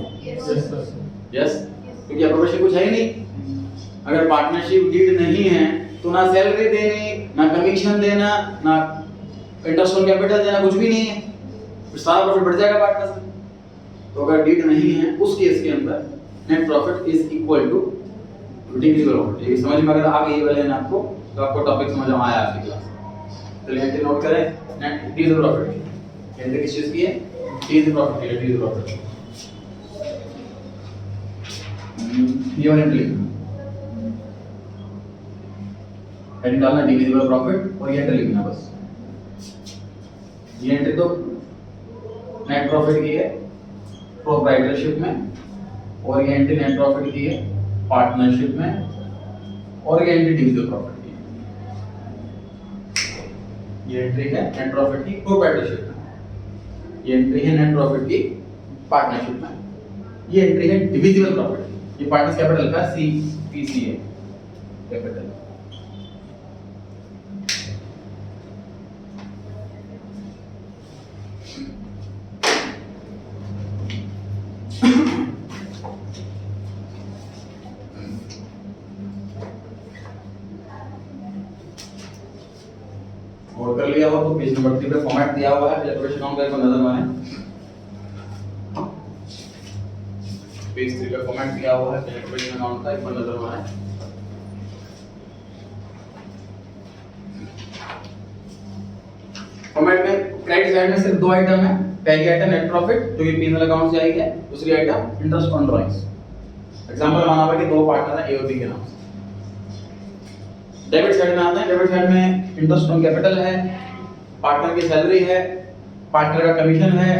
यस, क्योंकि एप्रोप्रिएशन कुछ है ही नहीं। अगर पार्टनरशिप डीड नहीं है तो ना सैलरी देनी, ना कमीशन देना, ना इंटरेस्ट ऑन कैपिटल देना, कुछ भी नहीं है, तो सारा प्रॉफिट बढ़ जाएगा पार्टनर से। तो अगर डीड नहीं है उस केस के अंदर net profit is equal to divisible profit. ये समझ में अगर आ गई वाले ना आपको, तो आपको टॉपिक समझ में आया आपकी क्लास। चलिए एंट्री नोट करें, नेट डिविजिबल प्रॉफिट एंट्री किस चीज की है, डिविजिबल प्रॉफिट है, डिविजिबल प्रॉफिट। ये वाली एंट्री लिखना, हेडिंग डालना डिविजिबल प्रॉफिट और ये एंट्री लिखना बस। ये एंट्री तो नेट प्रॉफिट की है प्रोप्राइटरशिप में, और ये एंट्री नेट प्रॉफिट की है पार्टनरशिप में, और ये एंट्री डिविजिबल प्रॉफिट की है। ये एंट्री है नेट प्रॉफिट की प्रोप्राइटरशिप में, ये एंट्री है नेट प्रॉफिट की पार्टनरशिप में, ये एंट्री है डिविजिबल प्रॉफिट। ये पार्टनर्स कैपिटल का सीपीसी है कैपिटल। और कर लिया हो तो पेज नंबर 3 पे फॉर्मेट दिया हुआ है, कैलकुलेशन ऑन करके नजर मारें। पेज 3 का फॉर्मेट दिया हुआ है कैपिटल अकाउंट का, एक बार नजर मारें। फॉर्मेट में क्रेडिट साइड में सिर्फ दो आइटम है। पहली आइटम नेट प्रॉफिट जो कि पी&एल अकाउंट से आई है, दूसरी item interest on drawings. Example माना हुआ कि दो पार्टनर है ए और बी के नाम से। डेबिट साइड में आता है, डेबिट साइड में इंटरेस्ट ऑन कैपिटल है, पार्टनर की सैलरी है, पार्टनर का कमीशन है,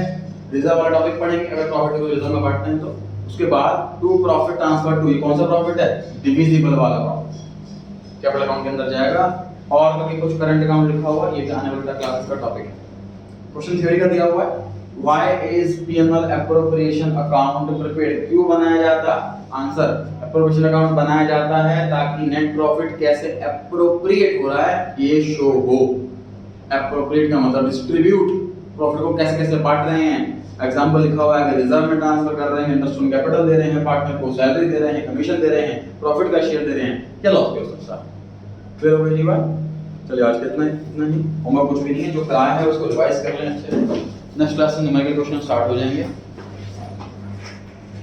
रिजर्व वाला टॉपिक पढ़ेंगे अगर प्रॉफिट को रिजर्व में बांटते हैं तो। उसके बाद टू प्रॉफिट ट्रांसफर टू, ये कौन सा प्रॉफिट है? डिविजिबल वाला प्रॉफिट कैपिटल अकाउंट के अंदर जाएगा। और बाकी कुछ करंट अकाउंट लिखा हुआ, ये आने वाले क्लासेस का टॉपिक है। क्वेश्चन थ्योरी का दिया हुआ है, why is P and L appropriation account prepared, क्यों बनाया जाता? आंसर, एप्रोप्रिएशन अकाउंट बनाया जाता है ताकि नेट प्रॉफिट कैसे एप्रोप्रिएट हो रहा है ये शो हो। एप्रोप्रिएट का मतलब डिस्ट्रीब्यूट, प्रॉफिट को कैसे कैसे बांट रहे हैं। एग्जांपल लिखा हुआ है कि रिजर्व में ट्रांसफर कर रहे हैं, इंटरेस्ट ऑन कैपिटल दे रहे हैं, पार्टनर को सैलरी दे रहे हैं, कमीशन दे रहे हैं, प्रॉफिट का शेयर दे रहे हैं, क्या लॉस हो सकता है। क्लियर हो गई जी बात? चलिए आज कितना इतना ही, होमवर्क कुछ भी नहीं है, जो कराया है उसको रिवाइज कर लें अच्छे से। नेक्स्ट क्लास में न्यूमेरिकल क्वेश्चन स्टार्ट हो जाएंगे।